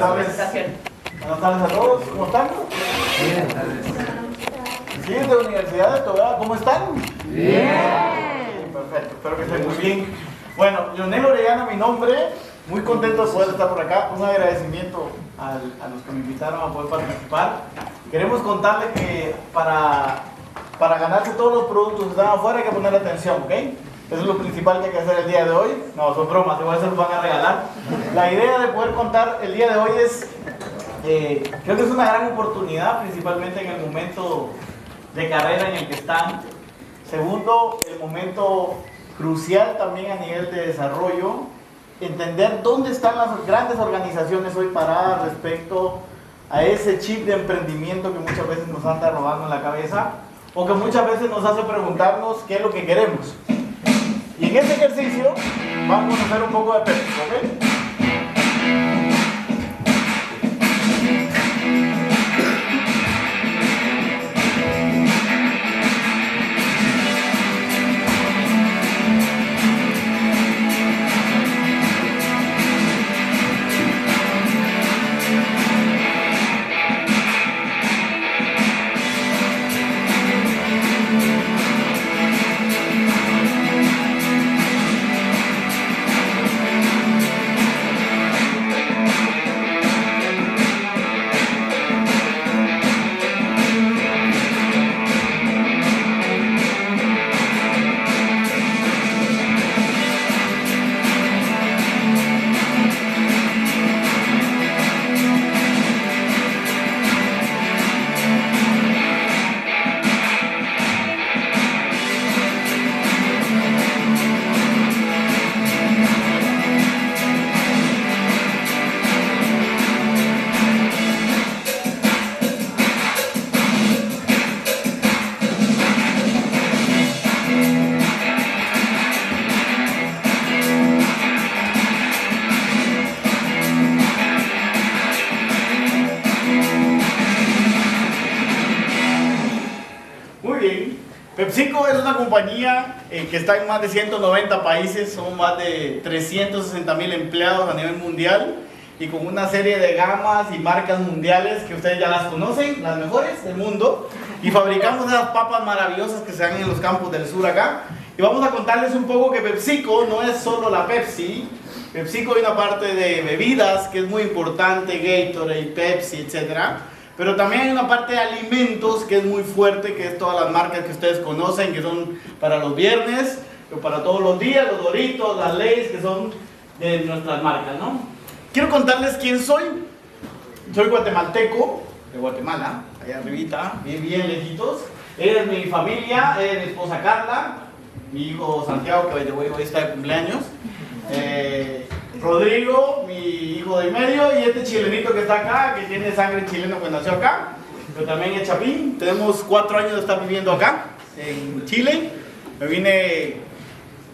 tardes. Buenas tardes a todos. ¿Cómo están? Bien. Sí, de la Universidad de Tobá. ¿Cómo están? Bien. Perfecto, espero que estén muy bien. Bueno, Leonel Orellana, mi nombre. Muy contento de poder estar por acá. Un agradecimiento a los que me invitaron a poder participar. Queremos contarles que para ganarse todos los productos que están afuera hay que poner atención, ¿ok? Eso es lo principal que hay que hacer el día de hoy. No, son bromas, igual se los van a regalar. La idea de poder contar el día de hoy es, creo que es una gran oportunidad, principalmente en el momento de carrera en el que están. Segundo, el momento crucial también a nivel de desarrollo, entender dónde están las grandes organizaciones hoy paradas respecto a ese chip de emprendimiento que muchas veces nos anda robando en la cabeza o que muchas veces nos hace preguntarnos qué es lo que queremos. Y en este ejercicio vamos a hacer un poco de Pepsi, ¿ok? PepsiCo es una compañía que está en más de 190 países, son más de 360,000 empleados a nivel mundial y con una serie de gamas y marcas mundiales que ustedes ya las conocen, las mejores del mundo, y fabricamos esas papas maravillosas que se dan en los campos del sur acá. Y vamos a contarles un poco que PepsiCo no es solo la Pepsi. PepsiCo hay una parte de bebidas que es muy importante, Gatorade, Pepsi, etcétera. Pero también hay una parte de alimentos que es muy fuerte, que es todas las marcas que ustedes conocen, que son para los viernes, o para todos los días, los Doritos, las Lay's, que son de nuestras marcas, ¿no? Quiero contarles quién soy. Soy guatemalteco, de Guatemala, allá arribita, bien lejitos. Ella es mi familia, ella es mi esposa Carla, mi hijo Santiago, que hoy está de cumpleaños. Rodrigo, mi hijo de medio, y este chilenito que está acá, que tiene sangre chilena que nació acá, pero también es chapín. Tenemos 4 años de estar viviendo acá, en Chile. Me vine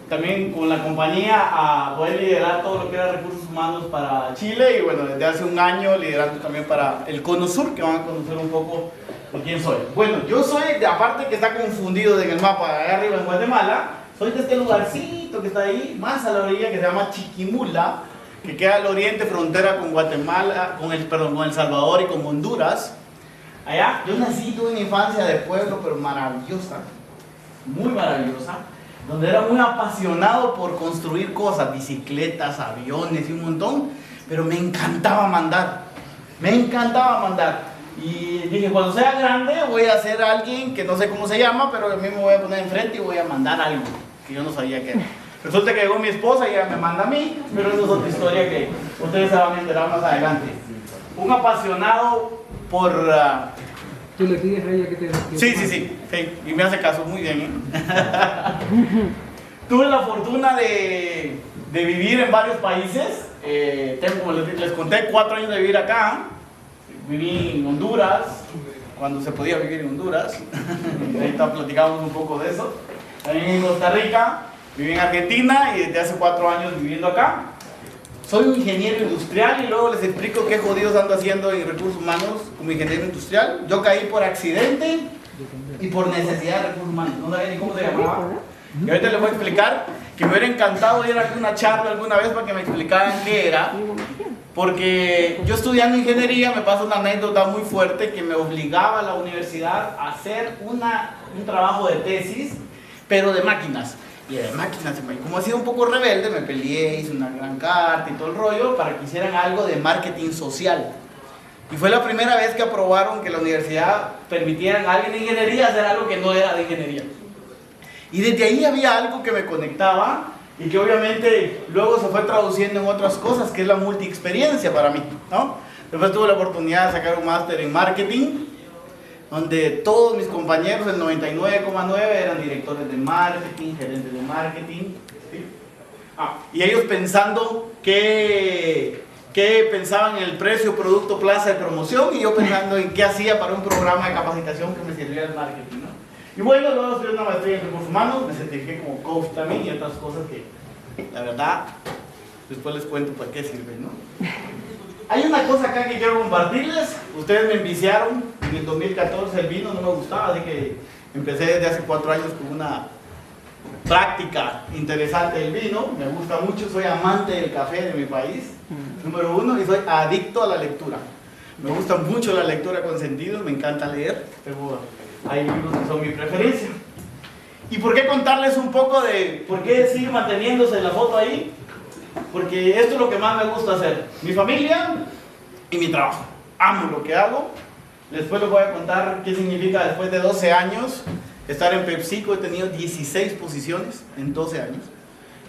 también con la compañía a poder liderar todo lo que era recursos humanos para Chile, y bueno, desde hace un año liderando también para el Cono Sur, que van a conocer un poco de quién soy. Bueno, yo soy, aparte que está confundido en el mapa, allá arriba en Guatemala, soy de este lugarcito que está ahí, más a la orilla, que se llama Chiquimula, que queda al oriente, frontera con Guatemala, con El Salvador y con Honduras. Allá, yo nací, tuve una infancia de pueblo, pero maravillosa, muy maravillosa, donde era muy apasionado por construir cosas, bicicletas, aviones y un montón, pero me encantaba mandar, Y dije, cuando sea grande voy a ser alguien que no sé cómo se llama, pero a mí me voy a poner enfrente y voy a mandar algo que yo no sabía qué era. Resulta que llegó mi esposa y ella me manda a mí, pero eso es otra historia que ustedes se van a enterar más adelante. Un apasionado por... ¿Tú le pides a ella que te... Sí, y me hace caso muy bien, Tuve la fortuna de vivir en varios países. Tengo, como les conté, 4 años de vivir acá. Viví en Honduras, cuando se podía vivir en Honduras. Ahorita platicamos un poco de eso. También en Costa Rica, viví en Argentina y desde hace 4 años viviendo acá. Soy un ingeniero industrial y luego les explico qué jodidos ando haciendo en recursos humanos como ingeniero industrial. Yo caí por accidente y por necesidad de recursos humanos. No sabía ni cómo se llamaba. Y ahorita les voy a explicar que me hubiera encantado ir a alguna charla alguna vez para que me explicaran qué era. Porque yo estudiando ingeniería me pasa una anécdota muy fuerte que me obligaba a la universidad a hacer un trabajo de tesis, pero de máquinas. Y de máquinas, como he sido un poco rebelde, me peleé, hice una gran carta y todo el rollo para que hicieran algo de marketing social. Y fue la primera vez que aprobaron que la universidad permitiera a alguien de ingeniería hacer algo que no era de ingeniería. Y desde ahí había algo que me conectaba y que obviamente luego se fue traduciendo en otras cosas, que es la multiexperiencia para mí, ¿no? Después tuve la oportunidad de sacar un máster en marketing, donde todos mis compañeros, el 99,9 eran directores de marketing, gerentes de marketing, ¿sí? Y ellos pensando que pensaban en el precio, producto, plaza de promoción, y yo pensando en qué hacía para un programa de capacitación que me sirviera el marketing, ¿no? Y bueno, luego estudié una maestría en recursos humanos, me certifiqué como coach también y otras cosas que, la verdad, después les cuento para qué sirve, ¿no? Hay una cosa acá que quiero compartirles. Ustedes me enviciaron en el 2014, el vino no me gustaba, así que empecé desde hace 4 años con una práctica interesante del vino. Me gusta mucho, soy amante del café de mi país, número 1, y soy adicto a la lectura. Me gusta mucho la lectura con sentido, me encanta leer, pero hay libros que son mi preferencia. ¿Y por qué contarles un poco de por qué sigue manteniéndose la foto ahí? Porque esto es lo que más me gusta hacer. Mi familia y mi trabajo. Amo lo que hago. Después les voy a contar qué significa después de 12 años estar en PepsiCo. He tenido 16 posiciones en 12 años.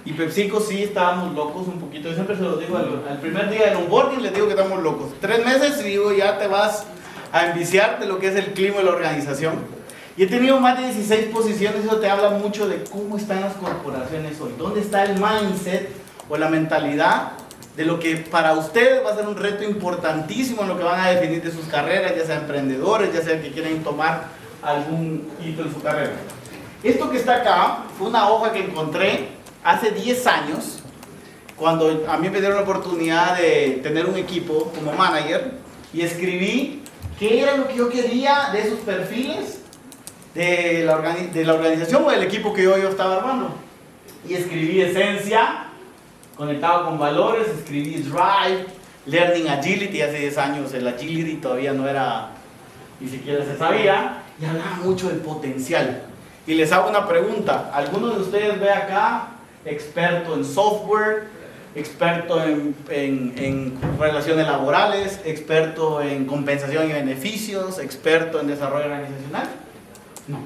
Y PepsiCo sí estábamos locos un poquito. Yo siempre se lo digo al primer día del onboarding, les digo que estamos locos. 3 meses y digo, ya te vas a enviciar de lo que es el clima de la organización. Y he tenido más de 16 posiciones. Eso te habla mucho de cómo están las corporaciones hoy. ¿Dónde está el mindset o la mentalidad de lo que para ustedes va a ser un reto importantísimo en lo que van a definir de sus carreras, ya sean emprendedores, ya sean que quieren tomar algún hito en su carrera? Esto que está acá fue una hoja que encontré hace 10 años, cuando a mí me dieron la oportunidad de tener un equipo como manager, y escribí qué era lo que yo quería de esos perfiles de la organización o del equipo que yo estaba armando. Y escribí esencia, conectado con valores, escribí Drive, Learning Agility. Hace 10 años el Agility todavía no era, ni siquiera se sabía, y hablaba mucho del potencial. Y les hago una pregunta: ¿alguno de ustedes ve acá experto en software, experto en relaciones laborales, experto en compensación y beneficios, experto en desarrollo organizacional? No.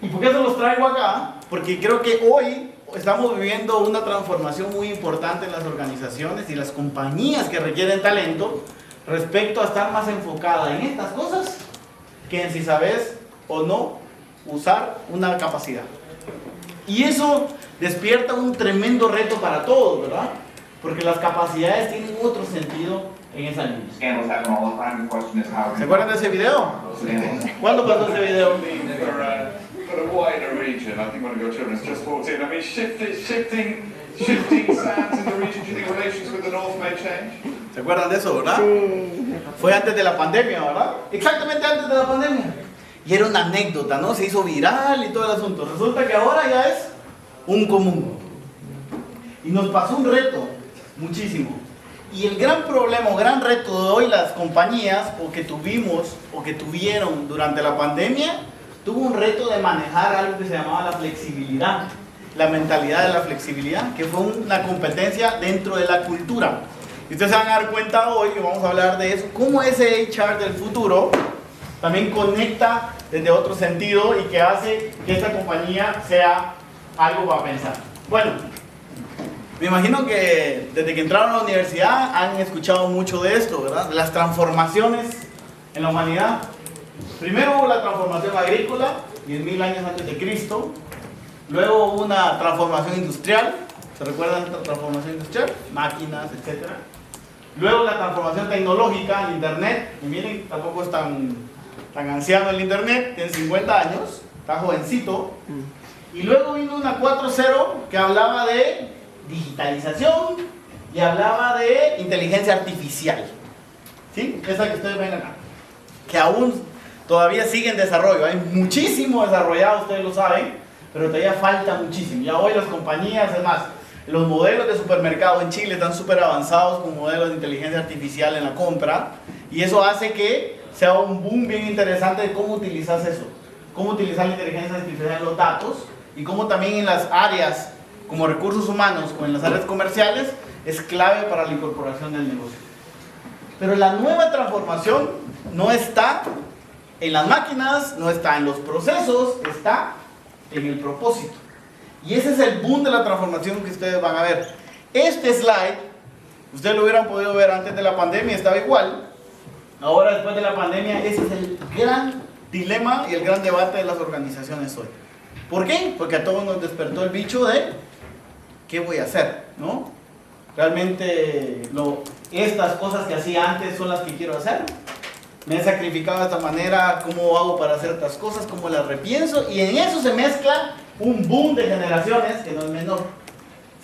¿Y por qué se los traigo acá? Porque creo que hoy estamos viviendo una transformación muy importante en las organizaciones y las compañías que requieren talento respecto a estar más enfocada en estas cosas que en si sabes o no usar una capacidad. Y eso despierta un tremendo reto para todos, ¿verdad? Porque las capacidades tienen otro sentido en esa línea. ¿Se acuerdan de ese video? ¿Cuándo pasó ese video? For a wider region, I think one of your children's just walked in. I mean, shifting sands in the region. Do you think relations with the North may change? ¿Se acuerdan de eso, verdad? Sí. Fue antes de la pandemia, ¿verdad? Exactamente antes de la pandemia. Y era una anécdota, ¿no? Se hizo viral y todo el asunto. Resulta que ahora ya es un común. Y nos pasó un reto, muchísimo. Y el gran problema o gran reto de hoy las compañías, o que tuvimos, o que tuvieron durante la pandemia, tuvo un reto de manejar algo que se llamaba la flexibilidad, la mentalidad de la flexibilidad, que fue una competencia dentro de la cultura. Y ustedes se van a dar cuenta hoy, que vamos a hablar de eso, cómo ese HR del futuro también conecta desde otro sentido y que hace que esta compañía sea algo para pensar. Bueno, me imagino que desde que entraron a la universidad han escuchado mucho de esto, ¿verdad? De las transformaciones en la humanidad. Primero hubo la transformación agrícola, 10.000 años antes de Cristo. Luego hubo una transformación industrial. ¿Se recuerdan de esta transformación industrial? Máquinas, etc. Luego la transformación tecnológica, el internet. Y miren, tampoco es tan anciano el internet, tiene 50 años, está jovencito. Y luego vino una 4.0 que hablaba de digitalización y hablaba de inteligencia artificial. ¿Sí? Esa que ustedes ven acá. Que aún todavía sigue en desarrollo. Hay muchísimo desarrollado, ustedes lo saben, pero todavía falta muchísimo. Ya hoy las compañías, es más, Los modelos de supermercado en Chile están súper avanzados con modelos de inteligencia artificial en la compra, y eso hace que sea un boom bien interesante de cómo utilizas eso, cómo utilizar la inteligencia artificial en los datos, y cómo también en las áreas como recursos humanos o en las áreas comerciales es clave para la incorporación del negocio. Pero la nueva transformación no está en las máquinas, no está en los procesos, está en el propósito. Y ese es el boom de la transformación que ustedes van a ver. Este slide, ustedes lo hubieran podido ver antes de la pandemia, estaba igual. Ahora, después de la pandemia, ese es el gran dilema y el gran debate de las organizaciones hoy. ¿Por qué? Porque a todos nos despertó el bicho de ¿qué voy a hacer? ¿No? Realmente estas cosas que hacía antes son las que quiero hacer. Me he sacrificado de esta manera, ¿cómo hago para hacer otras cosas? ¿Cómo las repienso? Y en eso se mezcla un boom de generaciones que no es menor.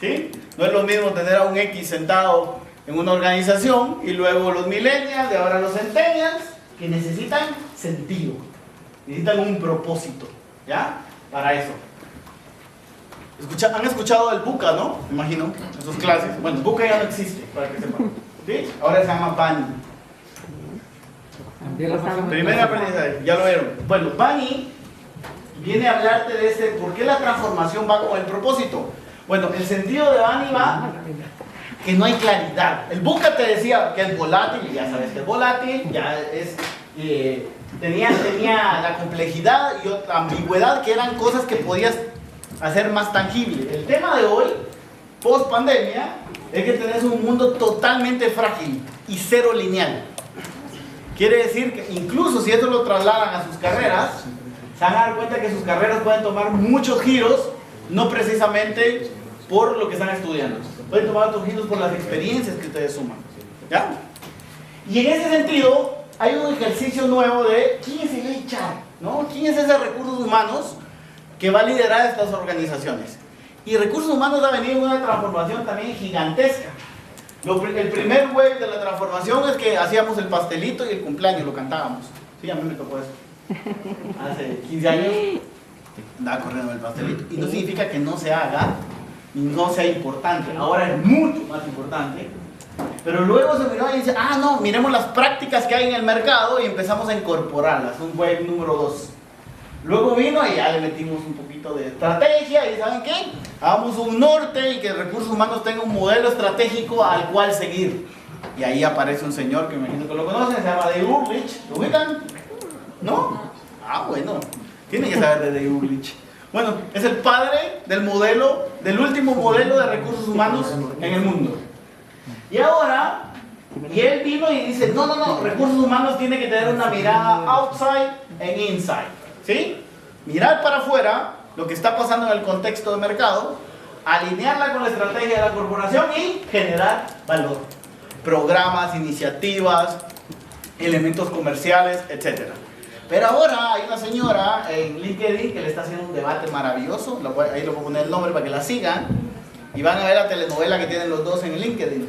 ¿Sí? No es lo mismo tener a un X sentado en una organización y luego los millennials y ahora los centennials que necesitan sentido, necesitan un propósito, ¿ya? Para eso. ¿Han escuchado del Buca, no? Me imagino, en sus clases. Bueno, Buca ya no existe, para que sepan. ¿Sí? Ahora se llama Bunny. Primera aprendizaje, ya lo vieron. Bueno, Bunny viene a hablarte de ese, ¿por qué la transformación va con el propósito? Bueno, el sentido de Bunny va que no hay claridad. El Buca te decía que es volátil, y ya sabes que es volátil, ya es... tenía la complejidad y otra ambigüedad, que eran cosas que podías hacer más tangible. El tema de hoy, post pandemia, es que tenés un mundo totalmente frágil y cero lineal. Quiere decir que incluso si esto lo trasladan a sus carreras, se van a dar cuenta que sus carreras pueden tomar muchos giros, no precisamente por lo que están estudiando. Pueden tomar otros giros por las experiencias que ustedes suman. ¿Ya? Y en ese sentido, hay un ejercicio nuevo de ¿quién es el HR? ¿No? ¿Quién es ese recursos humanos que va a liderar estas organizaciones? Y recursos humanos ha venido en una transformación también gigantesca. El primer wave de la transformación es que hacíamos el pastelito y el cumpleaños, lo cantábamos. Sí, a mí me tocó eso. Hace 15 años andaba corriendo el pastelito. Y no significa que no se haga y no sea importante. Ahora es mucho más importante. Pero luego se miró y dice, ah, no, miremos las prácticas que hay en el mercado y empezamos a incorporarlas. Un wave número 2. Luego vino y ya le metimos un poquito de estrategia y ¿saben qué? Hagamos un norte y que recursos humanos tenga un modelo estratégico al cual seguir. Y ahí aparece un señor que me imagino que lo conocen, se llama Dave Urlich. ¿Lo ubican? ¿No? Ah, bueno, tienen que saber de Dave Urlich. Bueno, es el padre del modelo, del último modelo de recursos humanos en el mundo. Y ahora, y él vino y dice, no, recursos humanos tiene que tener una mirada outside and inside. ¿Sí? Mirar para afuera lo que está pasando en el contexto de mercado, alinearla con la estrategia de la corporación y generar valor. Programas, iniciativas, elementos comerciales, etc. Pero ahora hay una señora en LinkedIn que le está haciendo un debate maravilloso. Ahí lo voy a poner el nombre para que la sigan. Y van a ver la telenovela que tienen los dos en LinkedIn.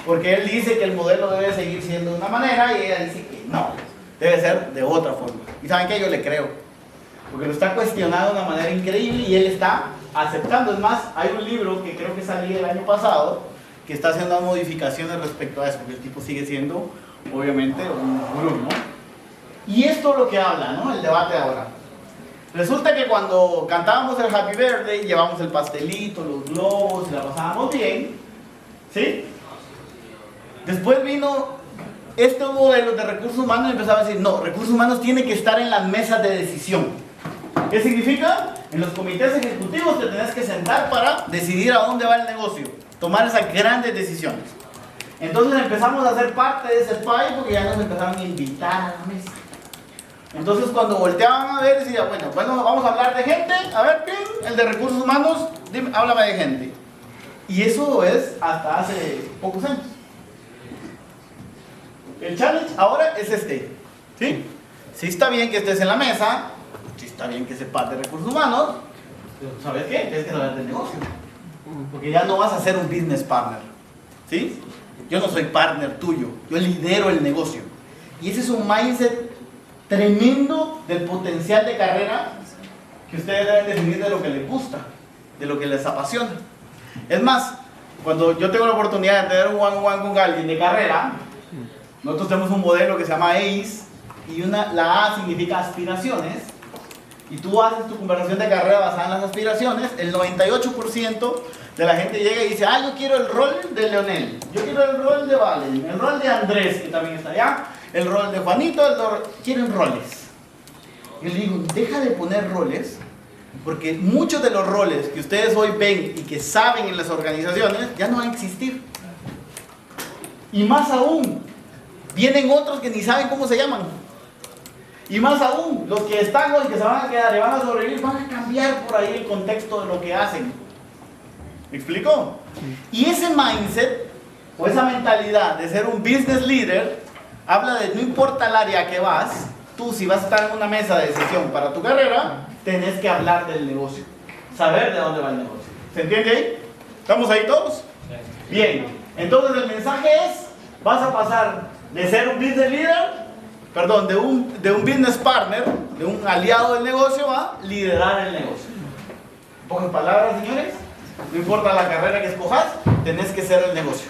Porque él dice que el modelo debe seguir siendo de una manera y ella dice que no, debe ser de otra forma. ¿Y saben qué? Yo le creo. Porque lo está cuestionando de una manera increíble y él está aceptando. Es más, hay un libro que creo que salió el año pasado que está haciendo modificaciones respecto a eso, porque el tipo sigue siendo, obviamente, un gurú, ¿no? Y esto es lo que habla, ¿no? El debate ahora. Resulta que cuando cantábamos el Happy Birthday, llevamos el pastelito, los globos, y la pasábamos bien, ¿sí? Después vino este modelo de recursos humanos y empezaba a decir, no, recursos humanos tienen que estar en las mesas de decisión. ¿Qué significa? En los comités ejecutivos te tenés que sentar para decidir a dónde va el negocio, tomar esas grandes decisiones. Entonces empezamos a ser parte de ese pie porque ya nos empezaron a invitar a la mesa. Entonces cuando volteaban a ver, decía, bueno, vamos a hablar de gente, a ver, ¿quién? El de recursos humanos, dime, háblame de gente. Y eso es hasta hace pocos años. El challenge ahora es este, ¿sí? Sí está bien que estés en la mesa, sí está bien que sepas de recursos humanos, pero ¿sabes qué? Tienes que saber del negocio. Porque ya no vas a ser un business partner, ¿sí? Yo no soy partner tuyo, yo lidero el negocio. Y ese es un mindset tremendo del potencial de carrera que ustedes deben definir de lo que les gusta, de lo que les apasiona. Es más, cuando yo tengo la oportunidad de tener un one-on-one con alguien de carrera, nosotros tenemos un modelo que se llama ACE, y la A significa aspiraciones, y tú haces tu conversación de carrera basada en las aspiraciones. El 98% de la gente llega y dice, yo quiero el rol de Leonel, yo quiero el rol de Valen, el rol de Andrés, que también está allá, el rol de Juanito, quieren roles. Yo le digo, deja de poner roles, porque muchos de los roles que ustedes hoy ven y que saben en las organizaciones ya no van a existir. Y más aún, vienen otros que ni saben cómo se llaman. Y más aún, los que están hoy, que se van a quedar y van a sobrevivir, van a cambiar por ahí el contexto de lo que hacen. ¿Me explico? Y ese mindset, o esa mentalidad de ser un business leader, habla de no importa el área que vas, tú si vas a estar en una mesa de decisión para tu carrera, tenés que hablar del negocio, saber de dónde va el negocio. ¿Se entiende ahí? ¿Estamos ahí todos? Bien, entonces el mensaje es, vas a pasar de ser un business leader, perdón, de un business partner, de un aliado del negocio, a liderar el negocio. En pocas palabras, señores, no importa la carrera que escojas, tenés que ser el negocio.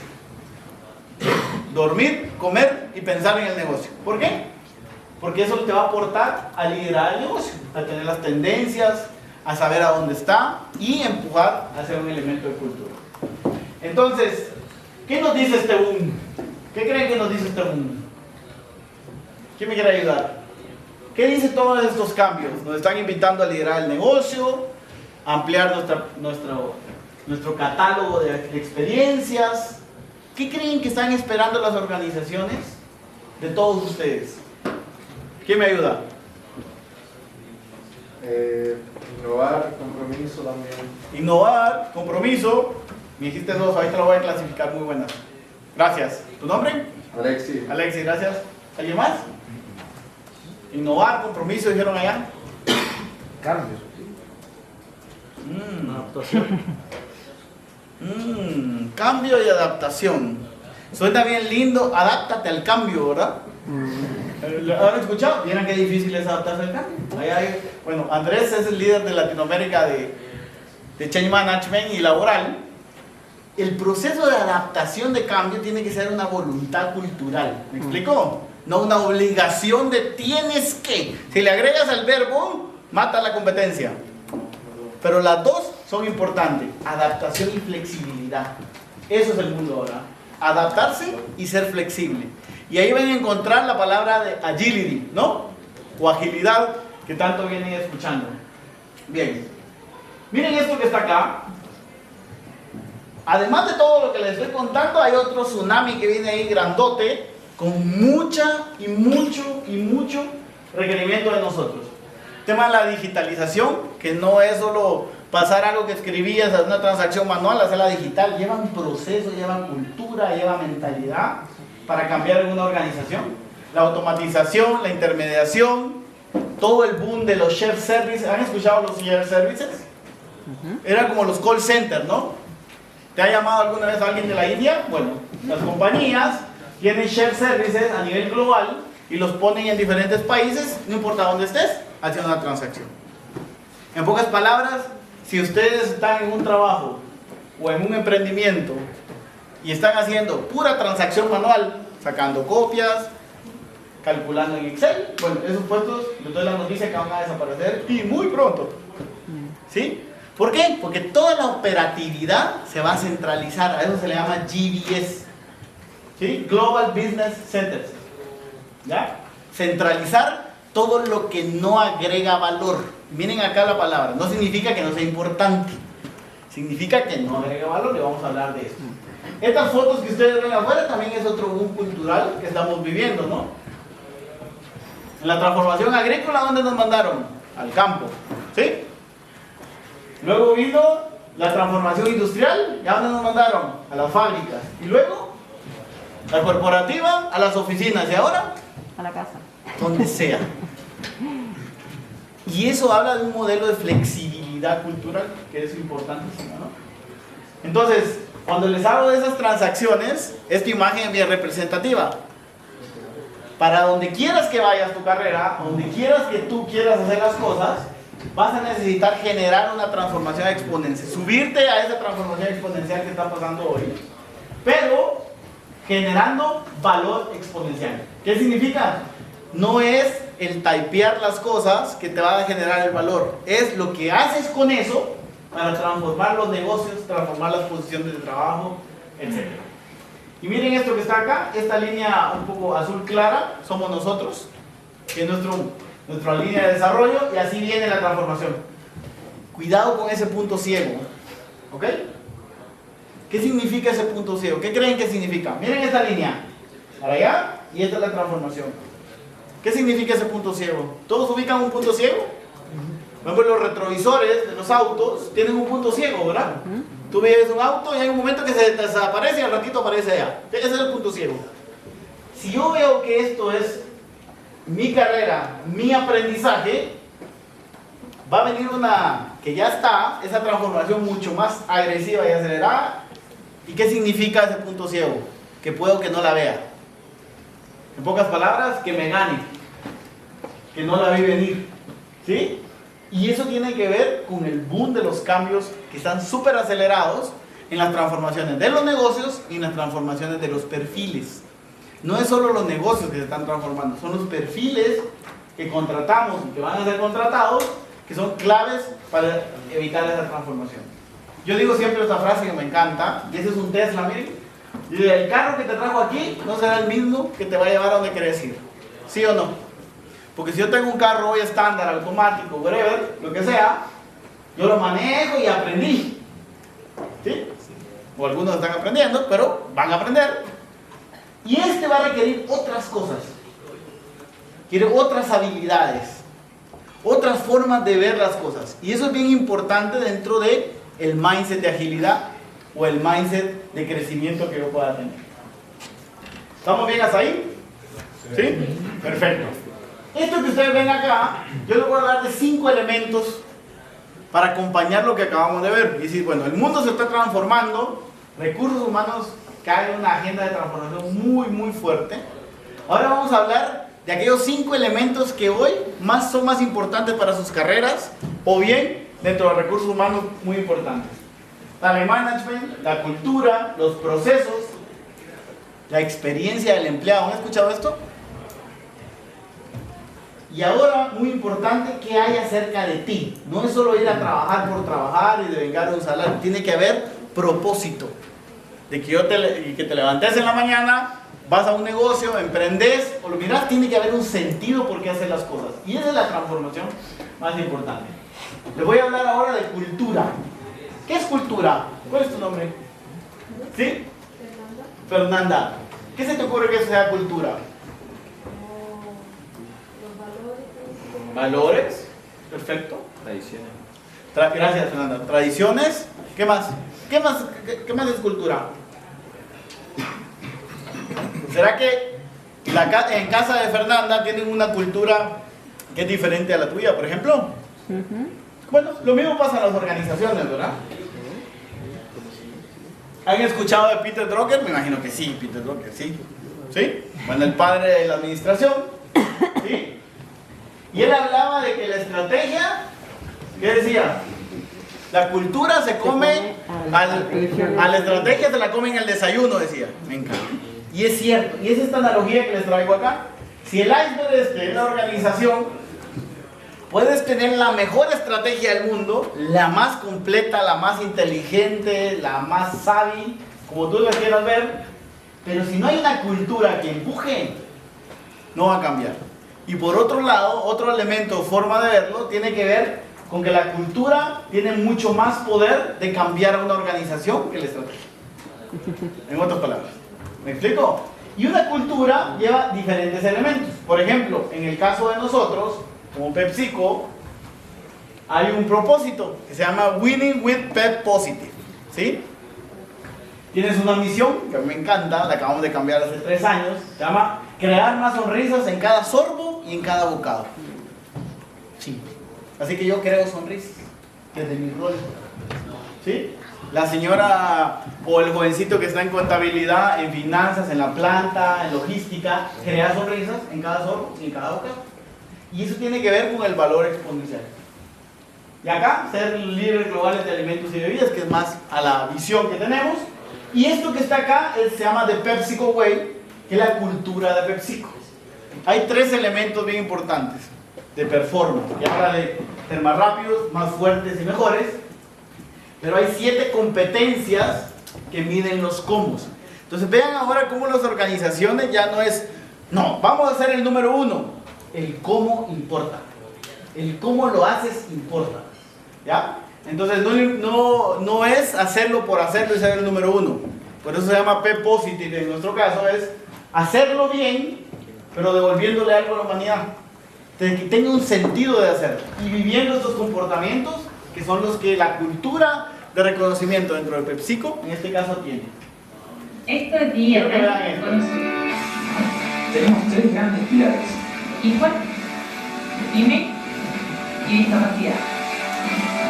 Dormir, comer y pensar en el negocio. ¿Por qué? Porque eso te va a aportar a liderar el negocio, a tener las tendencias, a saber a dónde está y empujar a ser un elemento de cultura. Entonces, ¿qué nos dice este boom? ¿Qué creen que nos dice este boom? ¿Quién me quiere ayudar? ¿Qué dice todos estos cambios? Nos están invitando a liderar el negocio, a ampliar nuestro catálogo de experiencias. ¿Qué creen que están esperando las organizaciones de todos ustedes? ¿Quién me ayuda? Innovar, compromiso también. Innovar, compromiso. Me dijiste dos, ahorita lo voy a clasificar, muy buenas. Gracias. ¿Tu nombre? Alexi. Alexis, gracias. ¿Alguien más? Innovar, compromiso, dijeron allá. Cambios. Adaptación. Cambio y adaptación. Suena bien lindo, adáptate al cambio, ¿verdad? ¿Lo han escuchado? ¿Vieron qué difícil es adaptarse al cambio? Bueno, Andrés es el líder de Latinoamérica de Change Management y laboral. El proceso de adaptación de cambio tiene que ser una voluntad cultural. ¿Me explico? No una obligación de tienes que. Si le agregas al verbo, mata la competencia. Pero las dos son importantes. Adaptación y flexibilidad. Eso es el mundo ahora. Adaptarse y ser flexible. Y ahí van a encontrar la palabra de agility, ¿no? O agilidad, que tanto vienen escuchando. Bien. Miren esto que está acá. Además de todo lo que les estoy contando, hay otro tsunami que viene ahí grandote, con mucho requerimiento de nosotros. El tema de la digitalización, que no es solo pasar algo que escribías a una transacción manual, hacerla digital, lleva un proceso, lleva cultura, lleva mentalidad para cambiar en una organización. La automatización, la intermediación, todo el boom de los shared services. ¿Han escuchado los shared services? Eran como los call centers, ¿no? ¿Te ha llamado alguna vez alguien de la India? Bueno, las compañías tienen shared services a nivel global y los ponen en diferentes países, no importa dónde estés, haciendo una transacción. En pocas palabras, si ustedes están en un trabajo o en un emprendimiento y están haciendo pura transacción manual, sacando copias, calculando en Excel, bueno, esos puestos, les doy la noticia que van a desaparecer y muy pronto. ¿Sí? ¿Por qué? Porque toda la operatividad se va a centralizar, a eso se le llama GBS, ¿sí? Global Business Centers. ¿Ya? Centralizar todo lo que no agrega valor. Miren acá la palabra, no significa que no sea importante, significa que no agrega valor, y vamos a hablar de eso. Estas fotos que ustedes ven afuera también es otro boom cultural que estamos viviendo, ¿no? En la transformación agrícola, ¿dónde nos mandaron? Al campo, ¿sí? Luego vino la transformación industrial, ¿y a dónde nos mandaron? A las fábricas. Y luego, la corporativa, a las oficinas. Y ahora, a la casa. donde sea. Y eso habla de un modelo de flexibilidad cultural que es importantísimo, ¿no? Entonces, cuando les hablo de esas transacciones, esta imagen es bien representativa. Para donde quieras que vayas tu carrera, donde quieras que tú quieras hacer las cosas, vas a necesitar generar una transformación exponencial, subirte a esa transformación exponencial que está pasando hoy, pero generando valor exponencial. ¿Qué significa? No es el typear las cosas que te va a generar el valor, es lo que haces con eso para transformar los negocios, transformar las posiciones de trabajo, etc. Y miren esto que está acá, esta línea un poco azul clara, somos nosotros, que es nuestra línea de desarrollo, y así viene la transformación. Cuidado con ese punto ciego, ¿ok? ¿Qué significa ese punto ciego? ¿Qué creen que significa? Miren esta línea, para allá, y esta es la transformación. ¿Qué significa ese punto ciego? ¿Todos ubican un punto ciego? Por ejemplo, los retrovisores de los autos tienen un punto ciego, ¿verdad? Tú ves un auto y hay un momento que se desaparece y al ratito aparece allá. Ese es el punto ciego. Si yo veo que esto es mi carrera, mi aprendizaje, va a venir una que ya está, esa transformación mucho más agresiva y acelerada. ¿Y qué significa ese punto ciego? Que puedo que no la vea. En pocas palabras, que me gane, que no la vi venir, ¿sí? Y eso tiene que ver con el boom de los cambios que están súper acelerados en las transformaciones de los negocios y en las transformaciones de los perfiles. No es solo los negocios que se están transformando, son los perfiles que contratamos y que van a ser contratados, que son claves para evitar esa transformación. Yo digo siempre esta frase que me encanta, y ese es un Tesla, miren. Y el carro que te trajo aquí no será el mismo que te va a llevar a donde quieres ir, ¿sí o no? Porque si yo tengo un carro hoy estándar, automático, whatever, lo que sea, yo lo manejo y aprendí, ¿sí? O algunos están aprendiendo, pero van a aprender. Y este va a requerir otras cosas, quiere otras habilidades, otras formas de ver las cosas. Y eso es bien importante dentro del mindset de agilidad o el mindset de crecimiento que yo pueda tener. ¿Estamos bien hasta ahí? ¿Sí? Perfecto. Esto que ustedes ven acá, yo les voy a hablar de 5 elementos para acompañar lo que acabamos de ver. Y decir, bueno, el mundo se está transformando, recursos humanos caen en una agenda de transformación muy fuerte. Ahora vamos a hablar de aquellos 5 elementos que hoy son más importantes para sus carreras, o bien dentro de recursos humanos muy importantes. El management, la cultura, los procesos, la experiencia del empleado. ¿Han escuchado esto? Y ahora, muy importante, ¿qué hay acerca de ti? No es solo ir a trabajar por trabajar y de vengar un salario. Tiene que haber propósito. De que te levantes en la mañana, vas a un negocio, emprendes, o lo miras, tiene que haber un sentido por qué hacer las cosas. Y esa es la transformación más importante. Les voy a hablar ahora de cultura. ¿Qué es cultura? ¿Cuál es tu nombre? ¿Sí? Fernanda. ¿Qué se te ocurre que sea cultura? Valores. Perfecto. Tradiciones. Gracias, Fernanda. Tradiciones. ¿Qué más? ¿Qué más es cultura? ¿Será que en casa de Fernanda tienen una cultura que es diferente a la tuya, por ejemplo? Bueno, lo mismo pasa en las organizaciones, ¿verdad? ¿Han escuchado de Peter Drucker? Me imagino que sí, Peter Drucker, sí. ¿Sí? Bueno, el padre de la administración. ¿Sí? Y él hablaba de que la estrategia, ¿qué decía? La cultura se come, a la estrategia se la come en el desayuno, decía. Me encanta. Y es cierto, y es esta analogía que les traigo acá. Si el iceberg es de una organización, puedes tener la mejor estrategia del mundo, la más completa, la más inteligente, la más savvy, como tú la quieras ver, pero si no hay una cultura que empuje, no va a cambiar. Y por otro lado, otro elemento o forma de verlo tiene que ver con que la cultura tiene mucho más poder de cambiar a una organización que la estrategia. En otras palabras, ¿me explico? Y una cultura lleva diferentes elementos. Por ejemplo, en el caso de nosotros, como PepsiCo, hay un propósito que se llama Winning with Pep Positive, ¿sí? Tienes una misión que a mí me encanta, la acabamos de cambiar hace 3 años, se llama crear más sonrisas en cada sorbo y en cada bocado. Sí. Así que yo creo sonrisas desde mi rol, ¿sí? La señora o el jovencito que está en contabilidad, en finanzas, en la planta, en logística, crea sonrisas en cada sorbo y en cada bocado. Y eso tiene que ver con el valor exponencial. Y acá, ser líderes globales de alimentos y bebidas, que es más a la visión que tenemos. Y esto que está acá se llama The PepsiCo Way, que es la cultura de PepsiCo. Hay 3 elementos bien importantes de performance, que habla de ser más rápidos, más fuertes y mejores. Pero hay 7 competencias que miden los cómo. Entonces vean ahora cómo las organizaciones ya no es, no, vamos a hacer el número 1. El cómo importa. El cómo lo haces importa. ¿Ya? Entonces no es hacerlo por hacerlo y ser el número 1. Por eso se llama P-Positive en nuestro caso, es hacerlo bien, pero devolviéndole algo a la humanidad. Que tenga un sentido de hacerlo. Y viviendo estos comportamientos que son los que la cultura de reconocimiento dentro del PepsiCo, en este caso, tiene. Estos días Quiero que vean esto. Tenemos 3 grandes pilares. Equal, pyme y discapacidad.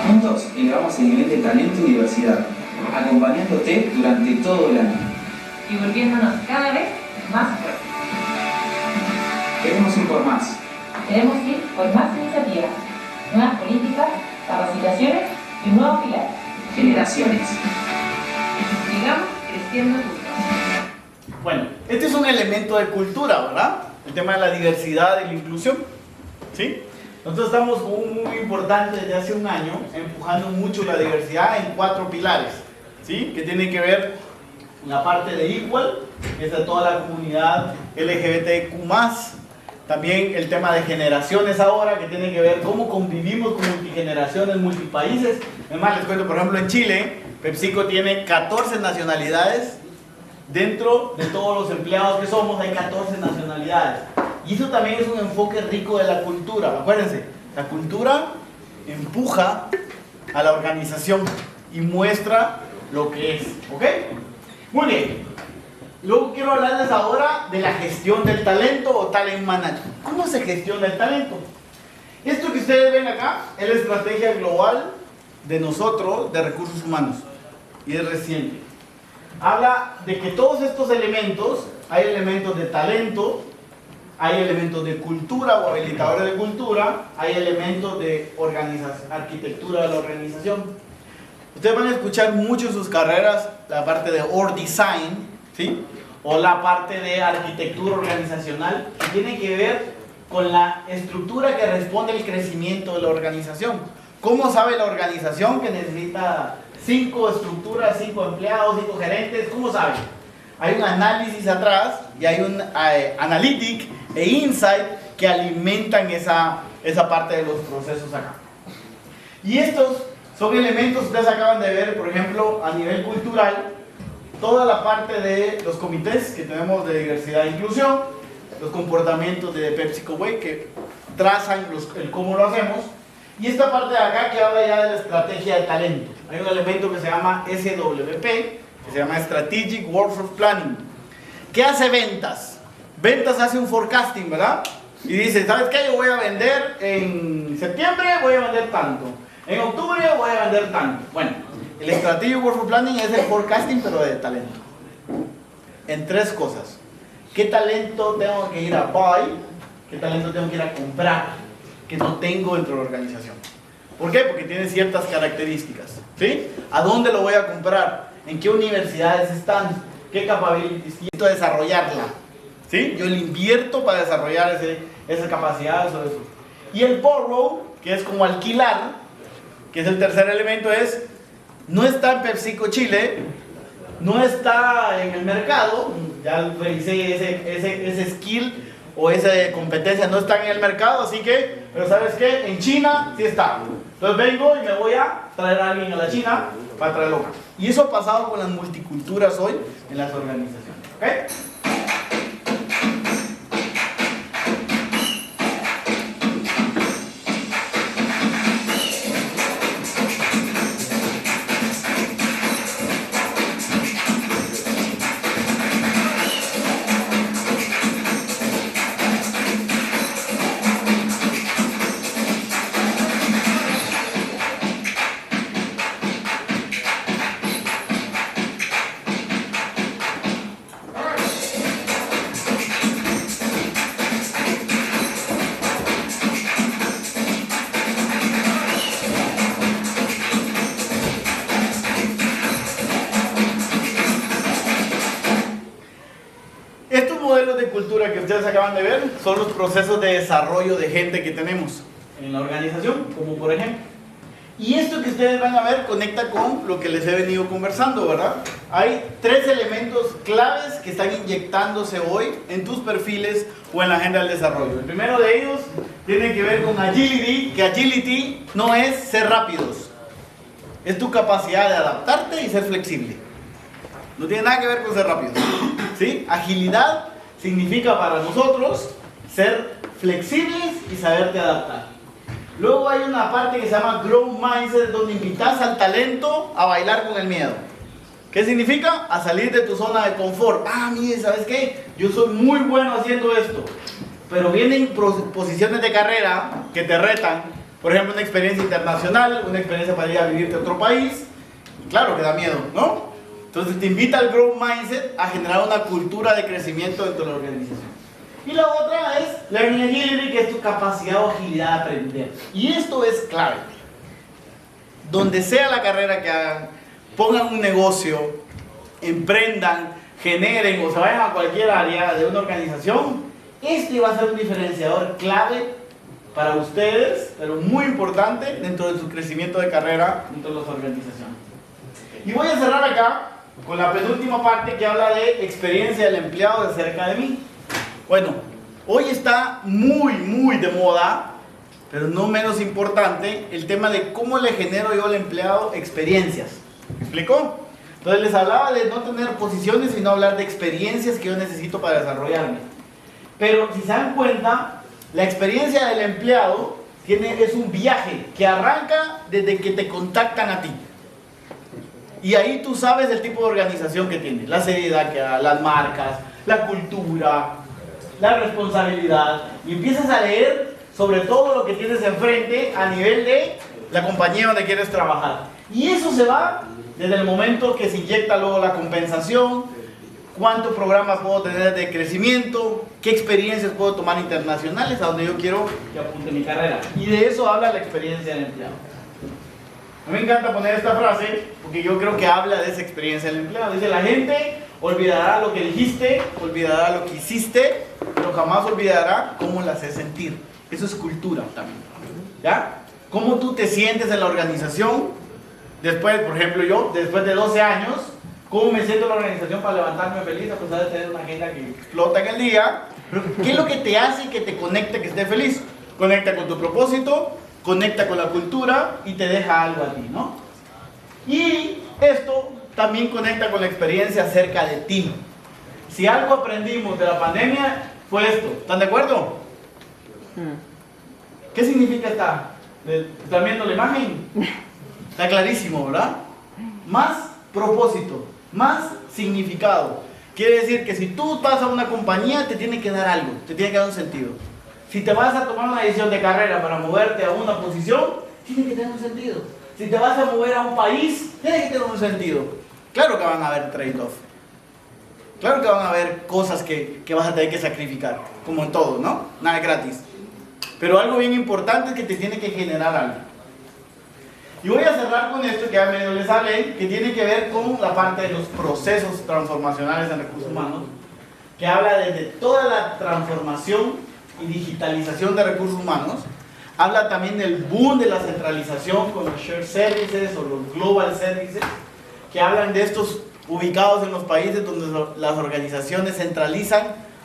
Juntos elevamos el nivel de talento y diversidad, acompañándote durante todo el año. Y volviéndonos cada vez más fuertes. Queremos ir por más. Queremos ir por más iniciativas, nuevas políticas, capacitaciones y un nuevo pilar. Generaciones. Sigamos creciendo juntos. Bueno, este es un elemento de cultura, ¿verdad? El tema de la diversidad y la inclusión. ¿Sí? Nosotros estamos con un muy importante desde hace un año, empujando mucho la diversidad en 4 pilares, ¿sí? Que tienen que ver con la parte de Equal, que es de toda la comunidad LGBTQ+, también el tema de generaciones ahora, que tiene que ver cómo convivimos con multigeneraciones, multipaíses. Además, les cuento, por ejemplo, en Chile, PepsiCo tiene 14 nacionalidades. Dentro de todos los empleados que somos hay 14 nacionalidades. Y eso también es un enfoque rico de la cultura. Acuérdense, la cultura empuja a la organización y muestra lo que es. ¿Ok? Muy bien. Luego quiero hablarles ahora de la gestión del talento o talent management. ¿Cómo se gestiona el talento? Esto que ustedes ven acá es la estrategia global de nosotros de recursos humanos. Y es reciente. Habla de que todos estos elementos, hay elementos de talento, hay elementos de cultura o habilitadores de cultura, hay elementos de arquitectura de la organización. Ustedes van a escuchar mucho en sus carreras la parte de org design, ¿sí? O la parte de arquitectura organizacional, que tiene que ver con la estructura que responde al crecimiento de la organización. ¿Cómo sabe la organización que necesita 5 estructuras, 5 empleados, 5 gerentes? ¿Cómo sabe? Hay un análisis atrás y hay un analytic e insight que alimentan esa parte de los procesos acá. Y estos son elementos que ustedes acaban de ver, por ejemplo, a nivel cultural, toda la parte de los comités que tenemos de diversidad e inclusión, los comportamientos de PepsiCo Way que trazan el cómo lo hacemos, y esta parte de acá que habla ya de la estrategia de talento. Hay un elemento que se llama SWP, que se llama Strategic Workforce Planning. ¿Qué hace ventas? Ventas hace un forecasting, ¿verdad? Y dice, ¿sabes qué? Yo voy a vender en septiembre, voy a vender tanto. En octubre voy a vender tanto. Bueno, el Strategic Workforce Planning es el forecasting, pero de talento. En 3 cosas. ¿Qué talento tengo que ir a buy? ¿Qué talento tengo que ir a comprar? Que no tengo dentro de la organización. ¿Por qué? Porque tiene ciertas características. ¿Sí? ¿A dónde lo voy a comprar? ¿En qué universidades están? ¿Qué capacidades necesito desarrollarla? ¿Sí? Yo le invierto para desarrollar esas capacidades o eso. Y el borrow, que es como alquilar, que es el tercer elemento, es no está en PepsiCo Chile, no está en el mercado, ya revisé ese skill o esa competencia no está en el mercado, así que, pero ¿sabes qué? En China sí está. Entonces vengo y me voy a traer a alguien a la China para traerlo acá. Y eso ha pasado con las multiculturas hoy en las organizaciones. ¿Ok? ustedes acaban de ver son los procesos de desarrollo de gente que tenemos en la organización, como por ejemplo. Y esto que ustedes van a ver conecta con lo que les he venido conversando, ¿verdad? Hay 3 elementos claves que están inyectándose hoy en tus perfiles o en la agenda del desarrollo. El primero de ellos tiene que ver con agility, que agility no es ser rápidos, es tu capacidad de adaptarte y ser flexible. No tiene nada que ver con ser rápido, ¿sí? Agilidad significa para nosotros ser flexibles y saberte adaptar. Luego hay una parte que se llama Growth Mindset, donde invitas al talento a bailar con el miedo. ¿Qué significa? A salir de tu zona de confort. Ah, mire, ¿sabes qué? Yo soy muy bueno haciendo esto. Pero vienen posiciones de carrera que te retan. Por ejemplo, una experiencia internacional, una experiencia para ir a vivirte a otro país. Claro que da miedo, ¿no? Entonces te invita al Growth Mindset a generar una cultura de crecimiento dentro de la organización. Y la otra es Learning Agility, que es tu capacidad o agilidad de aprender. Y esto es clave. Donde sea la carrera que hagan, pongan un negocio, emprendan, generen o se vayan a cualquier área de una organización, este va a ser un diferenciador clave para ustedes, pero muy importante dentro de su crecimiento de carrera dentro de las organizaciones. Y voy a cerrar acá con la penúltima parte que habla de experiencia del empleado de cerca de mí. Bueno, hoy está muy de moda, pero no menos importante, el tema de cómo le genero yo al empleado experiencias. ¿Me explicó? Entonces les hablaba de no tener posiciones, sino hablar de experiencias que yo necesito para desarrollarme. Pero si se dan cuenta, la experiencia del empleado es un viaje que arranca desde que te contactan a ti. Y ahí tú sabes el tipo de organización que tiene, la seriedad que da, las marcas, la cultura, la responsabilidad, y empiezas a leer sobre todo lo que tienes enfrente a nivel de la compañía donde quieres trabajar. Y eso se va desde el momento que se inyecta luego la compensación, cuántos programas puedo tener de crecimiento, qué experiencias puedo tomar internacionales a donde yo quiero que apunte mi carrera. Y de eso habla la experiencia del empleado. A mí me encanta poner esta frase porque yo creo que habla de esa experiencia del empleado. Dice, la gente olvidará lo que dijiste, olvidará lo que hiciste, pero jamás olvidará cómo la haces sentir. Eso es cultura también. ¿Ya? Cómo tú te sientes en la organización. Después, por ejemplo, yo, después de 12 años, cómo me siento en la organización para levantarme feliz a pesar de tener una agenda que explota en el día. ¿Qué es lo que te hace que te conecte, que estés feliz? Conecta con tu propósito, conecta con la cultura y te deja algo a ti, ¿no? Y esto también conecta con la experiencia acerca de ti. Si algo aprendimos de la pandemia fue esto, ¿están de acuerdo? ¿Qué significa ¿Están viendo la imagen? Está clarísimo, ¿verdad? Más propósito, más significado. Quiere decir que si tú vas a una compañía te tiene que dar algo, te tiene que dar un sentido. Si te vas a tomar una decisión de carrera para moverte a una posición, tiene que tener un sentido. Si te vas a mover a un país, tiene que tener un sentido. Claro que van a haber trade-off. Claro que van a haber cosas que vas a tener que sacrificar, como en todo, ¿no? Nada es gratis. Pero algo bien importante es que te tiene que generar algo. Y voy a cerrar con esto que ya medio les hablé, que tiene que ver con la parte de los procesos transformacionales en recursos humanos, que habla desde toda la transformación y digitalización de recursos humanos. Habla también del boom de la centralización con los shared services o los global services, que hablan de estos ubicados en los países donde las organizaciones centralizan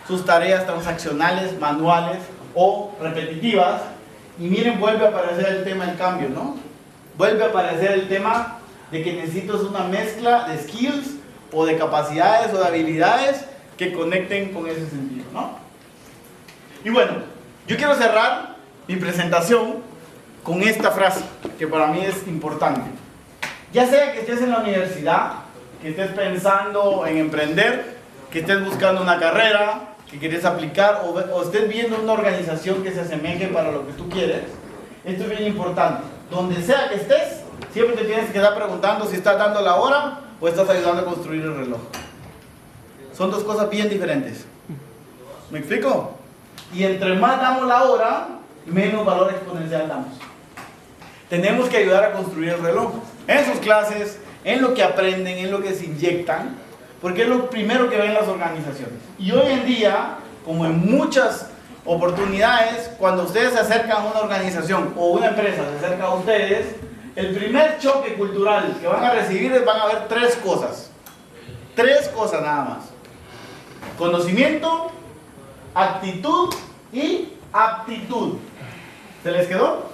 sus tareas transaccionales, manuales o repetitivas. Y miren, vuelve a aparecer el tema del cambio, ¿no? Vuelve a aparecer el tema de que necesitas una mezcla de skills o de capacidades o de habilidades que conecten con ese sentido, ¿no? Y bueno, yo quiero cerrar mi presentación con esta frase que para mí es importante. Ya sea que estés en la universidad, que estés pensando en emprender, que estés buscando una carrera, que quieres aplicar o estés viendo una organización que se asemeje para lo que tú quieres, esto es bien importante. Donde sea que estés, siempre te tienes que estar preguntando si estás dando la hora o estás ayudando a construir el reloj. Son dos cosas bien diferentes. ¿Me explico? Y entre más damos la hora, menos valor exponencial damos. Tenemos que ayudar a construir el reloj. En sus clases, en lo que aprenden, en lo que se inyectan, porque es lo primero que ven las organizaciones. Y hoy en día, como en muchas oportunidades, cuando ustedes se acercan a una organización o una empresa se acerca a ustedes, el primer choque cultural que van a recibir van a ver tres cosas. Tres cosas nada más. Conocimiento, actitud y aptitud. ¿Se les quedó?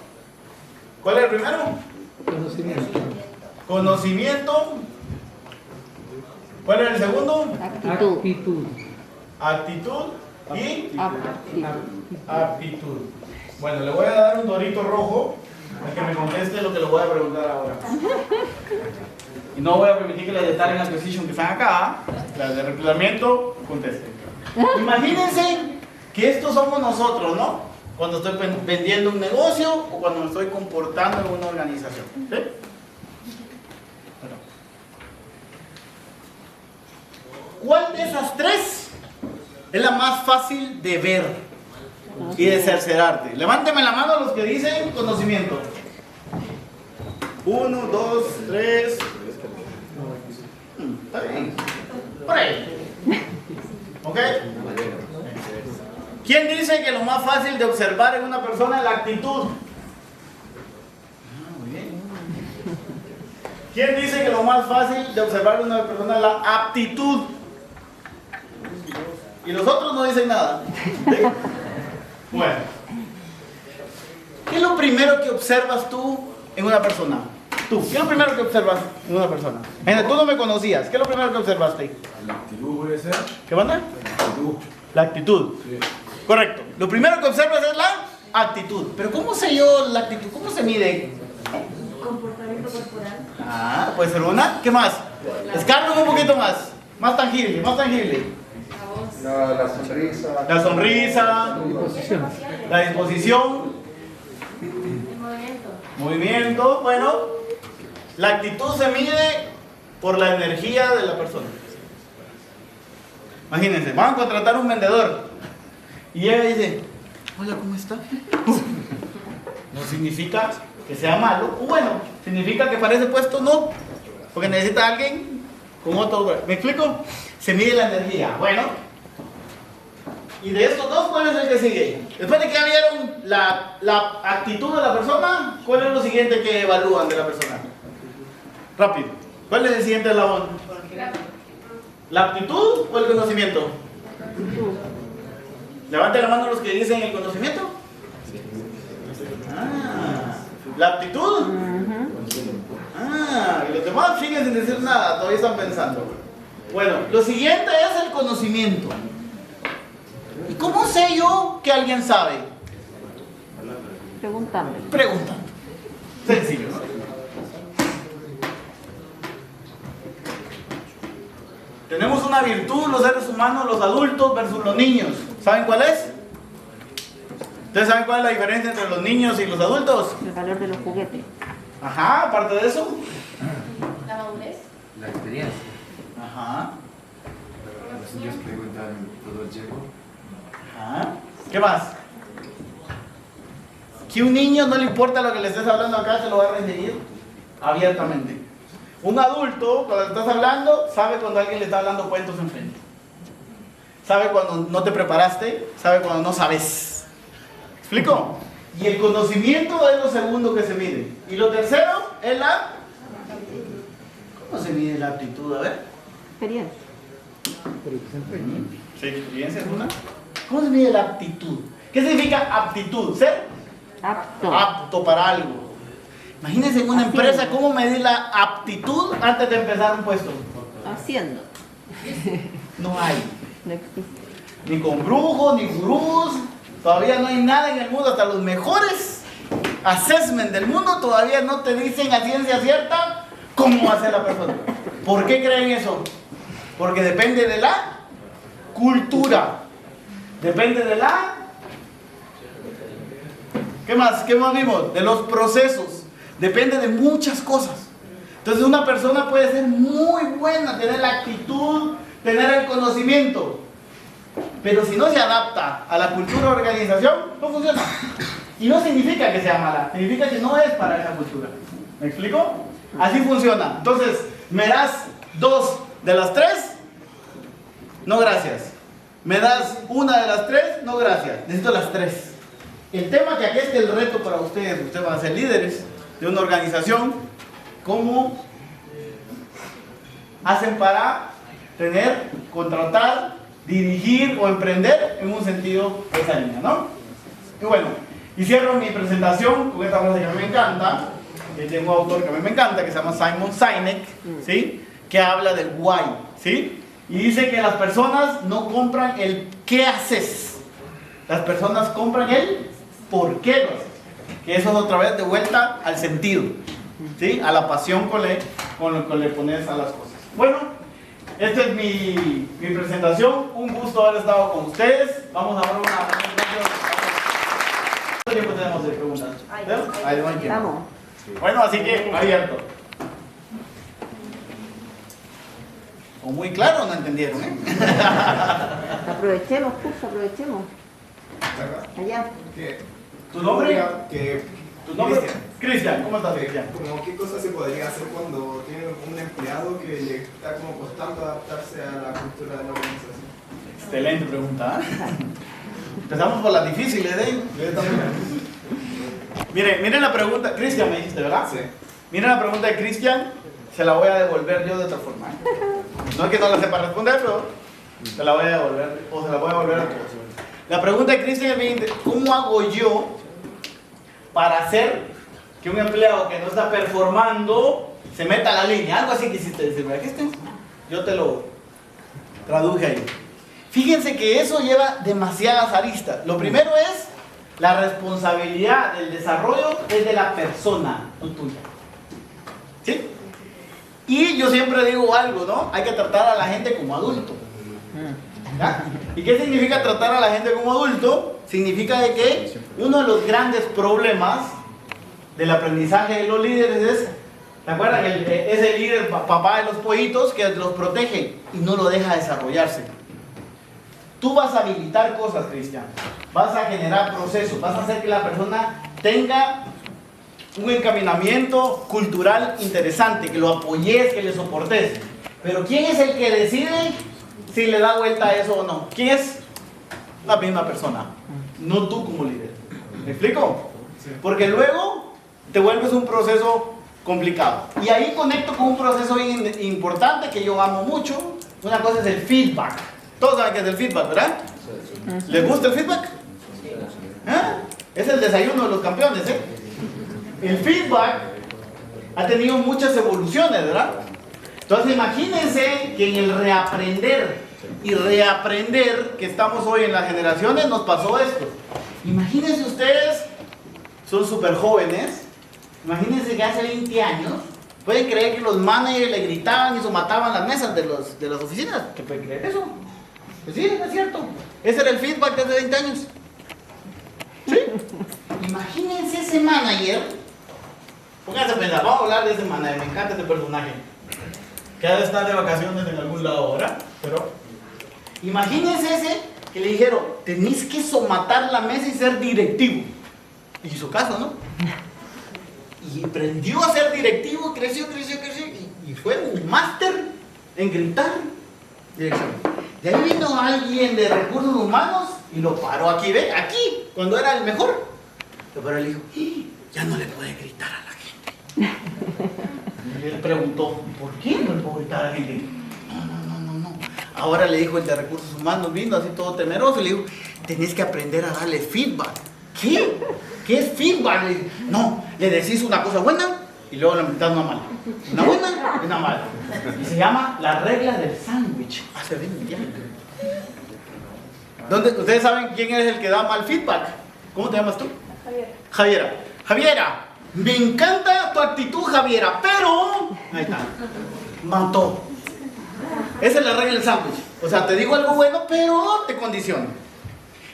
¿Cuál es el primero? Conocimiento. Conocimiento. ¿Cuál es el segundo? Actitud. Actitud y Aptitud. aptitud. Bueno, le voy a dar un dorito rojo a que me conteste lo que le voy a preguntar ahora. Y no voy a permitir que las de talent acquisition que están acá, las de reclutamiento, contesten. Imagínense que estos somos nosotros, ¿no? Cuando estoy vendiendo un negocio o cuando me estoy comportando en una organización. ¿Sí? Bueno. ¿Cuál de esas tres es la más fácil de ver y de cerciorarte? Levánteme la mano los que dicen conocimiento. 1, 2, 3. Está bien. Por ahí. ¿Ok? ¿Quién dice que lo más fácil de observar en una persona es la actitud? Muy bien. ¿Quién dice que lo más fácil de observar en una persona es la aptitud? Y los otros no dicen nada. ¿Sí? Bueno. ¿Qué es lo primero que observas tú en una persona? Tú, ¿qué es lo primero que observas en una persona? Tú no me conocías, ¿qué es lo primero que observaste? La actitud puede ser. ¿Qué manda? La actitud. La actitud. Sí. Correcto. Lo primero que observas es la actitud. Pero ¿cómo sé yo la actitud? ¿Cómo se mide? Comportamiento corporal. Ah, puede ser una. ¿Qué más? Escárgame un poquito más. Más tangible, más tangible. La sonrisa. La sonrisa, Disposición. la disposición, El movimiento. movimiento. Bueno, la actitud se mide por la energía de la persona. Imagínense, van a contratar un vendedor y ella dice, hola, ¿cómo está? No significa que sea malo, o bueno, significa que para ese puesto no, porque necesita a alguien con otro. ¿Me explico? Se mide la energía. Bueno, y de estos dos, ¿cuál es el que sigue? Después de que ya vieron la actitud de la persona, ¿cuál es lo siguiente que evalúan de la persona? Rápido. ¿Cuál es el siguiente eslabón? ¿La aptitud o el conocimiento? Levanten la mano los que dicen el conocimiento. Ah, ¿la aptitud? Ah, y los demás siguen sin decir nada, todavía están pensando. Bueno, lo siguiente es el conocimiento. ¿Y cómo sé yo que alguien sabe? Preguntando. Preguntando. Sencillo, ¿no? Tenemos una virtud los seres humanos, los adultos versus los niños. ¿Saben cuál es? ¿Ustedes saben cuál es la diferencia entre los niños y los adultos? El valor de los juguetes. Ajá, aparte de eso. La madurez. La experiencia. Ajá. Los niños preguntan todo el tiempo. Ajá. ¿Qué más? Que un niño no le importa lo que le estés hablando acá, se lo va a recibir abiertamente. Un adulto, cuando le estás hablando, sabe cuando alguien le está hablando cuentos enfrente. Sabe cuando no te preparaste, sabe cuando no sabes. ¿Me explico? Y el conocimiento es lo segundo que se mide. Y lo tercero es la... ¿Cómo se mide la aptitud? A ver. Experiencia. Sí, experiencia es una. ¿Cómo se mide la aptitud? ¿Qué significa aptitud? Ser Apto. apto para algo. Imagínense en una Haciendo. empresa cómo medir la aptitud antes de empezar un puesto. Haciendo. No hay. No existe. Ni con brujos, ni gurús. Todavía no hay nada en el mundo. Hasta los mejores assessment del mundo todavía no te dicen a ciencia cierta cómo va a ser la persona. ¿Por qué creen eso? Porque depende de la cultura. Depende de la... ¿Qué más? ¿Qué más vimos? De los procesos. Depende de muchas cosas. Entonces una persona puede ser muy buena, tener la actitud, tener el conocimiento. Pero si no se adapta a la cultura o organización, no funciona. Y no significa que sea mala, significa que no es para esa cultura. ¿Me explico? Así funciona. Entonces, ¿me das 2 de las 3? No, gracias. ¿Me das una de las tres? No, gracias. Necesito las tres. El tema que aquí es el reto para ustedes. Ustedes van a ser líderes de una organización. ¿Cómo hacen para tener, contratar, dirigir o emprender en un sentido de esa línea, ¿no? Y bueno, y cierro mi presentación con esta frase que a mí me encanta, que tengo un autor que a mí me encanta, que se llama Simon Sinek, ¿sí? Que habla del why, ¿sí? Y dice que las personas no compran el qué haces, las personas compran el por qué lo haces, que eso es otra vez de vuelta al sentido, ¿sí? A la pasión con lo que le pones a las cosas. Bueno, esta es mi presentación. Un gusto haber estado con ustedes. Vamos a dar una presentación. ¿Cuánto tiempo tenemos de preguntas? Ahí no hay tiempo. Vamos. Bueno, así que abierto. O muy claro, no entendieron, ¿eh? Aprovechemos, curso, aprovechemos. Allá. ¿Tu nombre? ¿Tu nombre? Cristian. Cristian, ¿cómo estás, Cristian? Como qué cosa se podría hacer cuando tiene un empleado que le está como costando adaptarse a la cultura de la organización. Excelente pregunta, ¿eh? Empezamos por las difíciles, ¿eh? Miren la pregunta. Cristian me dijiste, ¿verdad? Sí. Miren la pregunta de Cristian. Se la voy a devolver yo de otra forma, ¿eh? No es que no la sepa responder, pero se la voy a devolver. O se la voy a devolver a todos. La pregunta de Cristian es la siguiente: ¿cómo hago yo para hacer que un empleado que no está performando se meta a la línea? Algo así quisiste decir, ¿verdad, Cristian? Yo te lo traduje ahí. Fíjense que eso lleva demasiadas aristas. Lo primero es la responsabilidad del desarrollo es de la persona, no tuya. ¿Sí? Y yo siempre digo algo, ¿no? Hay que tratar a la gente como adulto. ¿Ya? ¿Y qué significa tratar a la gente como adulto? Significa de que uno de los grandes problemas del aprendizaje de los líderes es, ¿te acuerdan? Ese líder, papá de los pollitos, que los protege y no lo deja desarrollarse. Tú vas a habilitar cosas, Cristian. Vas a generar procesos, vas a hacer que la persona tenga un encaminamiento cultural interesante, que lo apoyes, que le soportes. Pero ¿quién es el que decide si le da vuelta a eso o no? ¿Quién es? La misma persona, no tú como líder. ¿Me explico? Porque luego te vuelves un proceso complicado. Y ahí conecto con un proceso bien importante que yo amo mucho. Una cosa es el feedback. Todos saben qué es el feedback, ¿verdad? ¿Les gusta el feedback? ¿Eh? Es el desayuno de los campeones, ¿eh? El feedback ha tenido muchas evoluciones, ¿verdad? Entonces imagínense que en el reaprender y reaprender que estamos hoy en las generaciones nos pasó esto. Imagínense ustedes, son súper jóvenes, imagínense que hace 20 años, ¿pueden creer que los managers le gritaban y somataban las mesas de las oficinas? ¿Qué pueden creer eso? Pues sí, es cierto. Ese era el feedback de hace 20 años. ¿Sí? Imagínense ese manager. Pónganse a pensar, vamos a hablar de ese manager, me encanta este personaje. Que ha de estar de vacaciones en algún lado ahora, pero imagínense ese que le dijeron, tenés que somatar la mesa y ser directivo. Y hizo caso, ¿no? Y aprendió a ser directivo, creció, y fue un máster en gritar dirección. De ahí vino alguien de recursos humanos y lo paró aquí, ¿ve? Aquí, cuando era el mejor. Pero él dijo, ya no le puede gritar a la gente. Y él preguntó, ¿por qué no le puedo gritar a la gente? No. Ahora le dijo el de recursos humanos, vino así todo temeroso, y le dijo, tenés que aprender a darle feedback. ¿Qué? ¿Qué es feedback? Le dijo, no, le decís una cosa buena y luego le metes una mala. Una buena y una mala. Y se llama la regla del sándwich. Hace 20 años. ¿Ustedes saben quién es el que da mal feedback? ¿Cómo te llamas tú? Javiera. Javiera, me encanta tu actitud, Javiera, pero... Ahí está. Mató. Esa es la regla del sándwich. O sea, te digo algo bueno, pero te condiciono.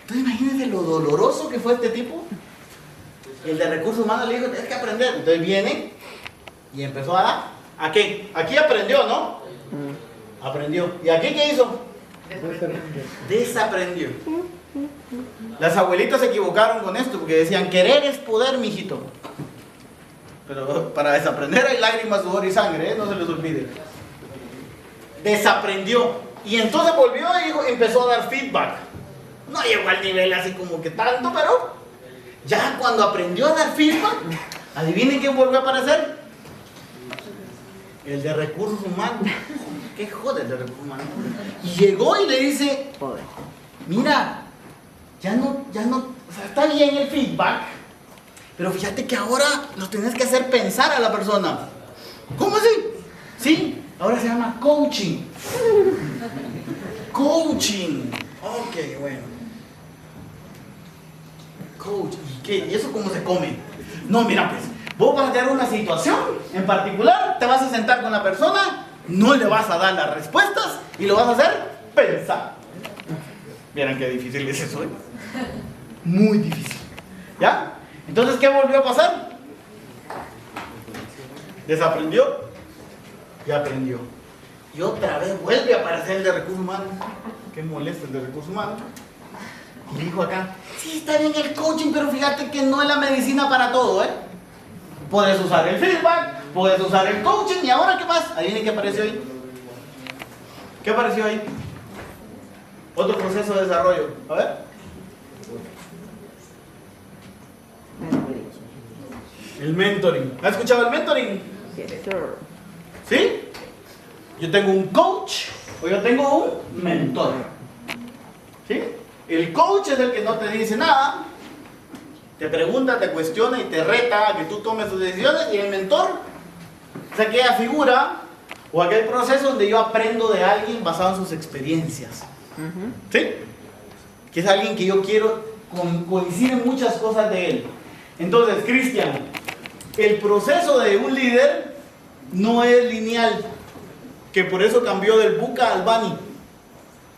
Entonces imagínense lo doloroso que fue este tipo. El de recursos humanos le dijo, tienes que aprender. Entonces viene y empezó a... ¿A qué? Aquí aprendió, ¿no? Aprendió. ¿Y aquí qué hizo? Desaprendió. Las abuelitas se equivocaron con esto porque decían, querer es poder, mijito. Pero para desaprender hay lágrimas, sudor y sangre, ¿eh? No se les olvide. Desaprendió. Y entonces volvió y empezó a dar feedback. No llegó al nivel así como que tanto, pero ya cuando aprendió a dar feedback, adivinen quién volvió a aparecer. El de recursos humanos. ¿Qué jode el de recursos humanos? Y llegó y le dice, mira, ya no, o sea, está bien el feedback, pero fíjate que ahora lo tienes que hacer pensar a la persona. ¿Cómo así? Sí, ahora se llama coaching. Coaching. Ok, bueno. Coach. ¿Y qué? ¿Y eso cómo se come? No, mira pues, vos vas a tener una situación en particular, te vas a sentar con la persona, no le vas a dar las respuestas y lo vas a hacer pensar. Vieran qué difícil es eso, ¿eh? Muy difícil. ¿Ya? Entonces, ¿qué volvió a pasar? Desaprendió y aprendió. Y otra vez vuelve a aparecer el de recursos humanos. Qué molesto el de recursos humanos. Y dijo acá, sí, está bien el coaching, pero fíjate que no es la medicina para todo, ¿eh? Puedes usar el feedback, puedes usar el coaching, ¿y ahora qué más? Adivinen qué apareció ahí. ¿Qué apareció ahí? Otro proceso de desarrollo. A ver. El mentoring. ¿Has escuchado el mentoring? ¿Sí? Yo tengo un coach o yo tengo un mentor. ¿Sí? El coach es el que no te dice nada, te pregunta, te cuestiona y te reta a que tú tomes tus decisiones, y el mentor es aquella figura o aquel proceso donde yo aprendo de alguien basado en sus experiencias. ¿Sí? Que es alguien que yo quiero coinciden muchas cosas de él. Entonces, Cristian, el proceso de un líder no es lineal, que por eso cambió del Buca al Bani.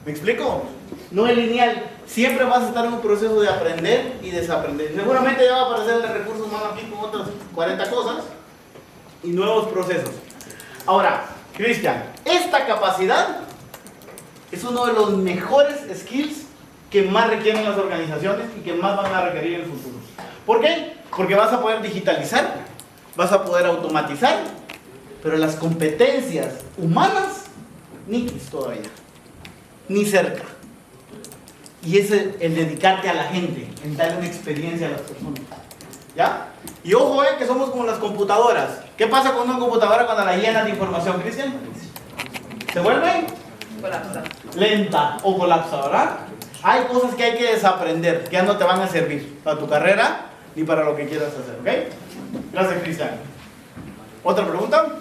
¿Me explico? No es lineal. Siempre vas a estar en un proceso de aprender y desaprender. Seguramente ya va a aparecer el de recursos humanos aquí con otras 40 cosas y nuevos procesos. Ahora, Cristian, esta capacidad es uno de los mejores skills que más requieren las organizaciones y que más van a requerir en el futuro. ¿Por qué? Porque vas a poder digitalizar, vas a poder automatizar, pero las competencias humanas, ni todavía, ni cerca. Y es el dedicarte a la gente, en darle una experiencia a las personas. ¿Ya? Y ojo, que somos como las computadoras. ¿Qué pasa con una computadora cuando la llenas de información, Cristian? ¿Se vuelve? Colapsa. Lenta o colapsa, ¿verdad? Hay cosas que hay que desaprender, que ya no te van a servir para tu carrera ni para lo que quieras hacer, ¿ok? Gracias, Cristian. ¿Otra pregunta?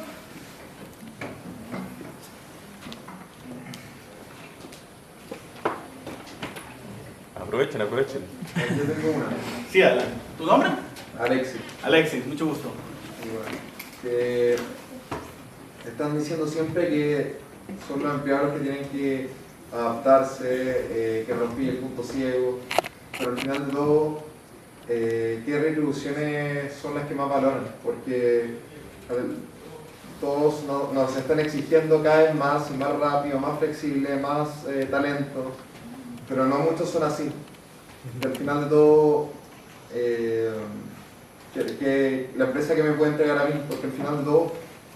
Aprovechen. Yo tengo una. Sí, adelante. ¿Tu nombre? Alexis. Alexis, mucho gusto. Igual. Que están diciendo siempre que son los empleados que tienen que adaptarse, que rompí el punto ciego, pero al final de todo, ¿qué retribuciones son las que más valoran? Porque todos nos están exigiendo cada vez más, y más rápido, más flexible, más talento, pero no muchos son así. Y al final de todo, que la empresa que me puede entregar a mí, porque al final de todo,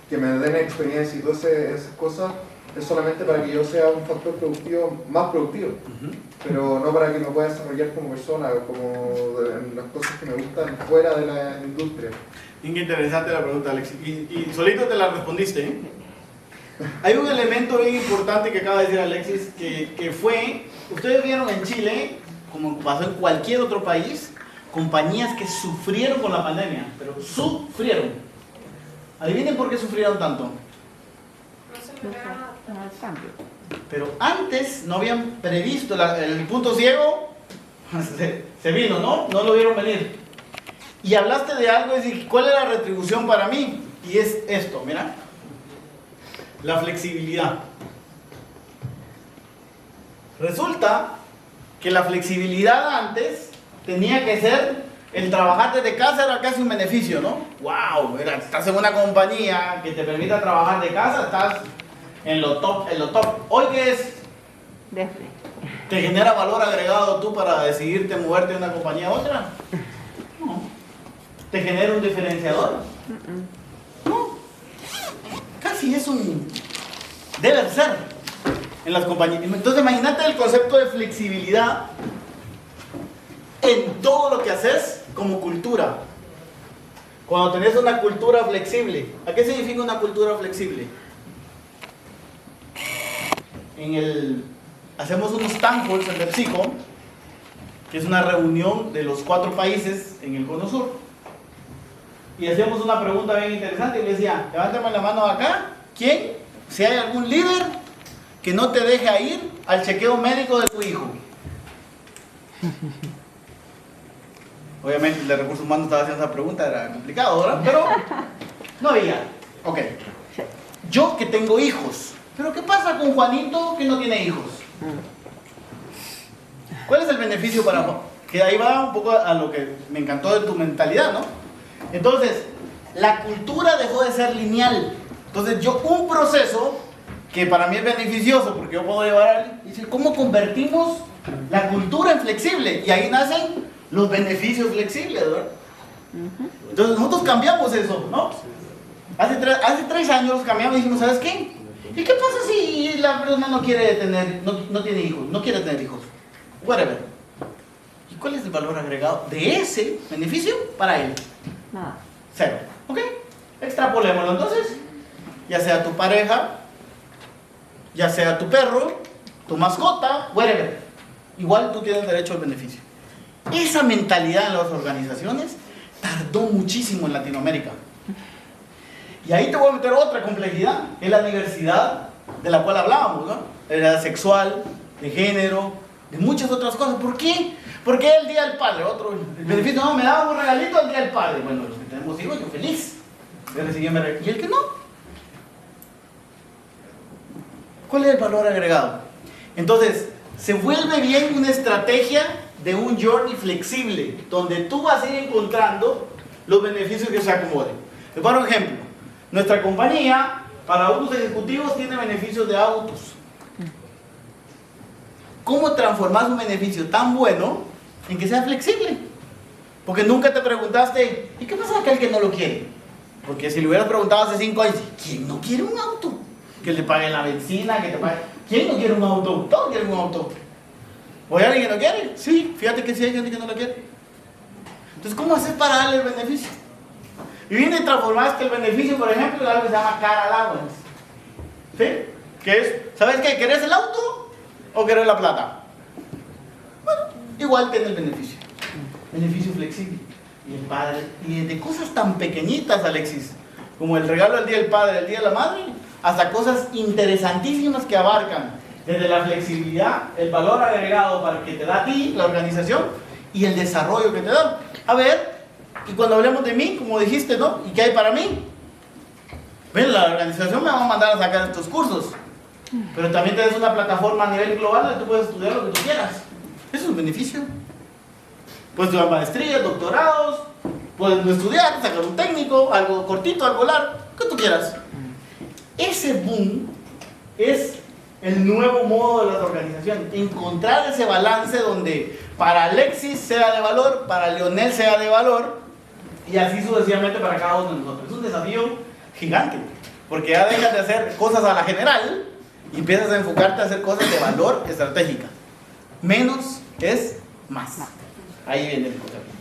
que me den experiencia y todas esas cosas, es solamente para que yo sea un factor productivo, más productivo, pero no para que me pueda desarrollar como persona, como en las cosas que me gustan fuera de la industria. Qué interesante la pregunta, Alexis. Y solito te la respondiste, ¿eh? Hay un elemento bien importante que acaba de decir Alexis, que fue, ustedes vieron en Chile, como pasó en cualquier otro país, compañías que sufrieron con la pandemia, pero sufrieron. Adivinen por qué sufrieron tanto. Pero antes no habían previsto el punto ciego, se vino, ¿no? No lo vieron venir. Y hablaste de algo y dijiste, ¿cuál es la retribución para mí? Y es esto, mira. La flexibilidad. Resulta que la flexibilidad antes tenía que ser, el trabajar desde casa era casi un beneficio, ¿no? ¡Wow! Estás en una compañía que te permita trabajar de casa, estás en lo top, ¿Hoy qué es? ¿Te genera valor agregado tú para decidirte moverte de una compañía a otra? No. ¿Te genera un diferenciador? No. Casi es un... Debe ser. en las compañías. Entonces imagínate el concepto de flexibilidad en todo lo que haces como cultura. Cuando tenés una cultura flexible, ¿a qué significa una cultura flexible? Hacemos unos town halls en PepsiCo, que es una reunión de los 4 países en el Cono Sur. Y hacíamos una pregunta bien interesante y le decía, levántame la mano acá, ¿quién? Si hay algún líder que no te deje ir al chequeo médico de tu hijo. Obviamente el de recursos humanos estaba haciendo esa pregunta, era complicado, ¿verdad? Pero no había. Ok. Yo que tengo hijos, pero ¿qué pasa con Juanito que no tiene hijos? ¿Cuál es el beneficio para Juan? Que ahí va un poco a lo que me encantó de tu mentalidad, ¿no? Entonces, la cultura dejó de ser lineal. Entonces, un proceso que para mí es beneficioso, porque yo puedo llevar, dice, ¿cómo convertimos la cultura en flexible? Y ahí nacen los beneficios flexibles, ¿verdad? Entonces, nosotros cambiamos eso, ¿no? Hace 3 años cambiamos y dijimos, ¿sabes qué? ¿Y qué pasa si la persona no quiere tener, no tiene hijos, no quiere tener hijos? Whatever. ¿Y cuál es el valor agregado de ese beneficio para él? Nada. 0. ¿Ok? Extrapolémoslo entonces. Ya sea tu pareja, ya sea tu perro, tu mascota, whatever. Igual tú tienes derecho al beneficio. Esa mentalidad en las organizaciones tardó muchísimo en Latinoamérica. Y ahí te voy a meter otra complejidad, es la diversidad de la cual hablábamos, ¿no? La sexual, de género, de muchas otras cosas. ¿Por qué? Porque el Día del Padre, el beneficio, no, me daban un regalito al Día del Padre. Bueno, los que tenemos hijos, yo feliz de recibir mi regalo. ¿Y el que no? ¿Cuál es el valor agregado? Entonces, se vuelve bien una estrategia de un journey flexible, donde tú vas a ir encontrando los beneficios que se acomoden. Por ejemplo, nuestra compañía, para unos ejecutivos, tiene beneficios de autos. ¿Cómo transformar un beneficio tan bueno en que sea flexible? Porque nunca te preguntaste, ¿y qué pasa con aquel que no lo quiere? Porque si le hubieras preguntado hace 5 años, ¿quién no quiere un auto? Que le paguen la benzina, que te paguen. ¿Quién no quiere un auto? Todos quieren un auto. ¿O hay alguien que no quiere? Sí, fíjate que sí hay gente que no lo quiere. Entonces, ¿cómo haces para darle el beneficio? Y viene y transformaste el beneficio, por ejemplo, en algo que se llama car allowance. ¿Sí? Que es, ¿sabes qué? ¿Querés el auto o querés la plata? Bueno, igual tiene el beneficio. Beneficio flexible. Y el padre, y de cosas tan pequeñitas, Alexis, como el regalo del Día del Padre, el Día de la Madre, hasta cosas interesantísimas que abarcan desde la flexibilidad, el valor agregado para que te da a ti, la organización, y el desarrollo que te da. A ver, y cuando hablemos de mí, como dijiste, ¿no? ¿Y qué hay para mí? Ven, la organización me va a mandar a sacar estos cursos, pero también tienes una plataforma a nivel global donde tú puedes estudiar lo que tú quieras. Eso es un beneficio. Puedes estudiar maestrías, doctorados, puedes no estudiar, sacar un técnico, algo cortito, algo largo, lo que tú quieras. Ese boom es el nuevo modo de las organizaciones. Encontrar ese balance donde para Alexis sea de valor, para Leonel sea de valor, y así sucesivamente para cada uno de nosotros. Es un desafío gigante, porque ya dejas de hacer cosas a la general y empiezas a enfocarte a hacer cosas de valor estratégica. Menos es más. Ahí viene el concepto.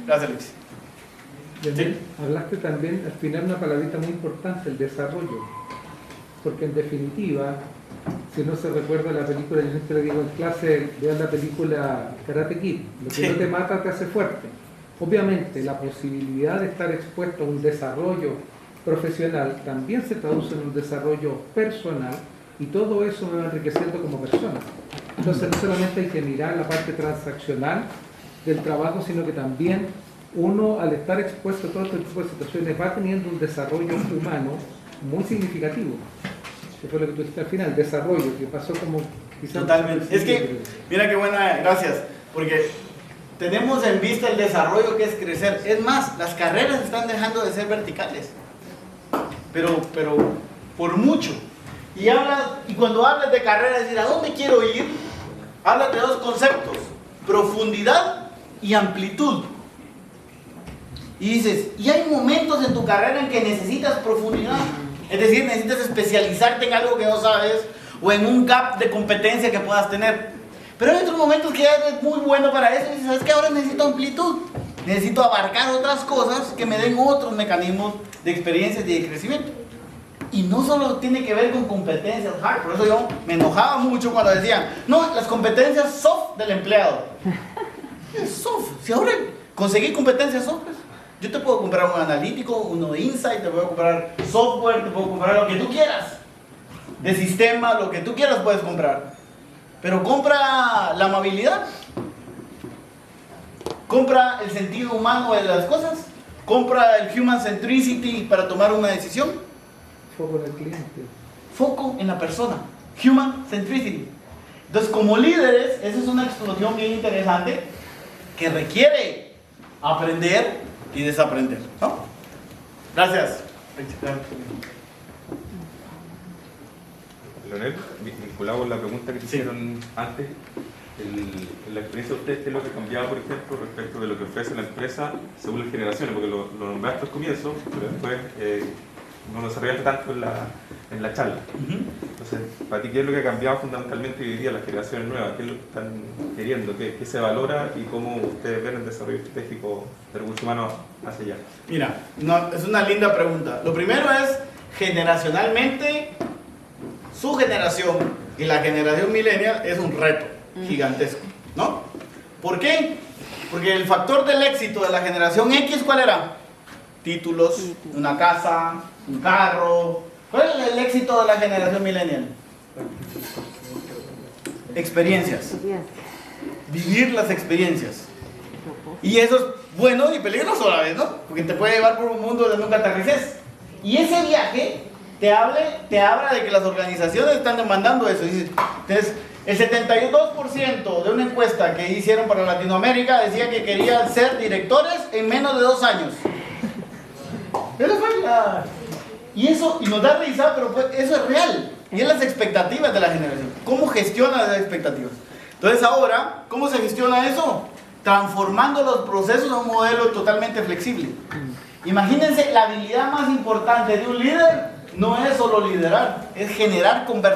Gracias, Alexis. ¿Sí? Hablaste también al final una palabrita muy importante, el desarrollo. Porque en definitiva, si no se recuerda la película, yo siempre digo en clase, vean la película Karate Kid, lo que no te mata te hace fuerte. Obviamente la posibilidad de estar expuesto a un desarrollo profesional también se traduce en un desarrollo personal y todo eso me va enriqueciendo como persona. Entonces no solamente hay que mirar la parte transaccional del trabajo, sino que también uno al estar expuesto a todo este tipo de situaciones va teniendo un desarrollo humano muy significativo. Que fue lo que tú dijiste al final, desarrollo, que pasó como quizás... Totalmente. Es que, mira qué buena, gracias, porque tenemos en vista el desarrollo que es crecer. Es más, las carreras están dejando de ser verticales, pero por mucho. Y cuando hablas de carrera, es decir, ¿a dónde quiero ir? Hablas de 2 conceptos, profundidad y amplitud. Y dices, y hay momentos en tu carrera en que necesitas profundidad. Es decir, necesitas especializarte en algo que no sabes, o en un gap de competencia que puedas tener. Pero hay otros momentos que ya eres muy bueno para eso y dices, ¿sabes qué? Ahora necesito amplitud, necesito abarcar otras cosas que me den otros mecanismos de experiencias y de crecimiento. Y no solo tiene que ver con competencias hard, por eso yo me enojaba mucho cuando decían, no, las competencias soft del empleado. Es soft, si ahora conseguí competencias soft, pues, yo te puedo comprar un analítico, uno de insight, te puedo comprar software, te puedo comprar lo que tú quieras. De sistema, lo que tú quieras puedes comprar. Pero compra la amabilidad. Compra el sentido humano de las cosas. Compra el human centricity para tomar una decisión. Foco en el cliente. Foco en la persona. Human centricity. Entonces, como líderes, esa es una explosión bien interesante que requiere aprender y desaprender, ¿no? Gracias. Leonel, vinculado con la pregunta que te hicieron antes, la experiencia de ustedes, ¿qué es lo que cambiaba, por ejemplo, respecto de lo que ofrece la empresa según las generaciones? Porque lo nombraste al comienzo, pero después no lo desarrollaste tanto en la charla. Entonces, para ti, ¿qué es lo que ha cambiado fundamentalmente hoy día las generaciones nuevas? ¿Qué es lo que están queriendo? ¿Qué se valora y cómo ustedes ven el desarrollo estratégico de recursos humanos hacia allá? Mira, no, es una linda pregunta. Lo primero es, generacionalmente, su generación y la generación millennial es un reto gigantesco, ¿no? ¿Por qué? Porque el factor del éxito de la generación X, ¿cuál era? Títulos, una casa, un carro. ¿Cuál es el éxito de la generación millennial? Experiencias. Vivir las experiencias. Y eso es bueno y peligroso a la vez, ¿no? Porque te puede llevar por un mundo donde nunca aterrices. Y ese viaje te habla de que las organizaciones están demandando eso. Entonces, el 72% de una encuesta que hicieron para Latinoamérica decía que querían ser directores en menos de 2 años. Eso fue y nos da risa, pero pues, eso es real. Y es las expectativas de la generación. ¿Cómo gestiona las expectativas? Entonces ahora, ¿cómo se gestiona eso? Transformando los procesos a un modelo totalmente flexible. Imagínense, la habilidad más importante de un líder no es solo liderar, es generar conversación.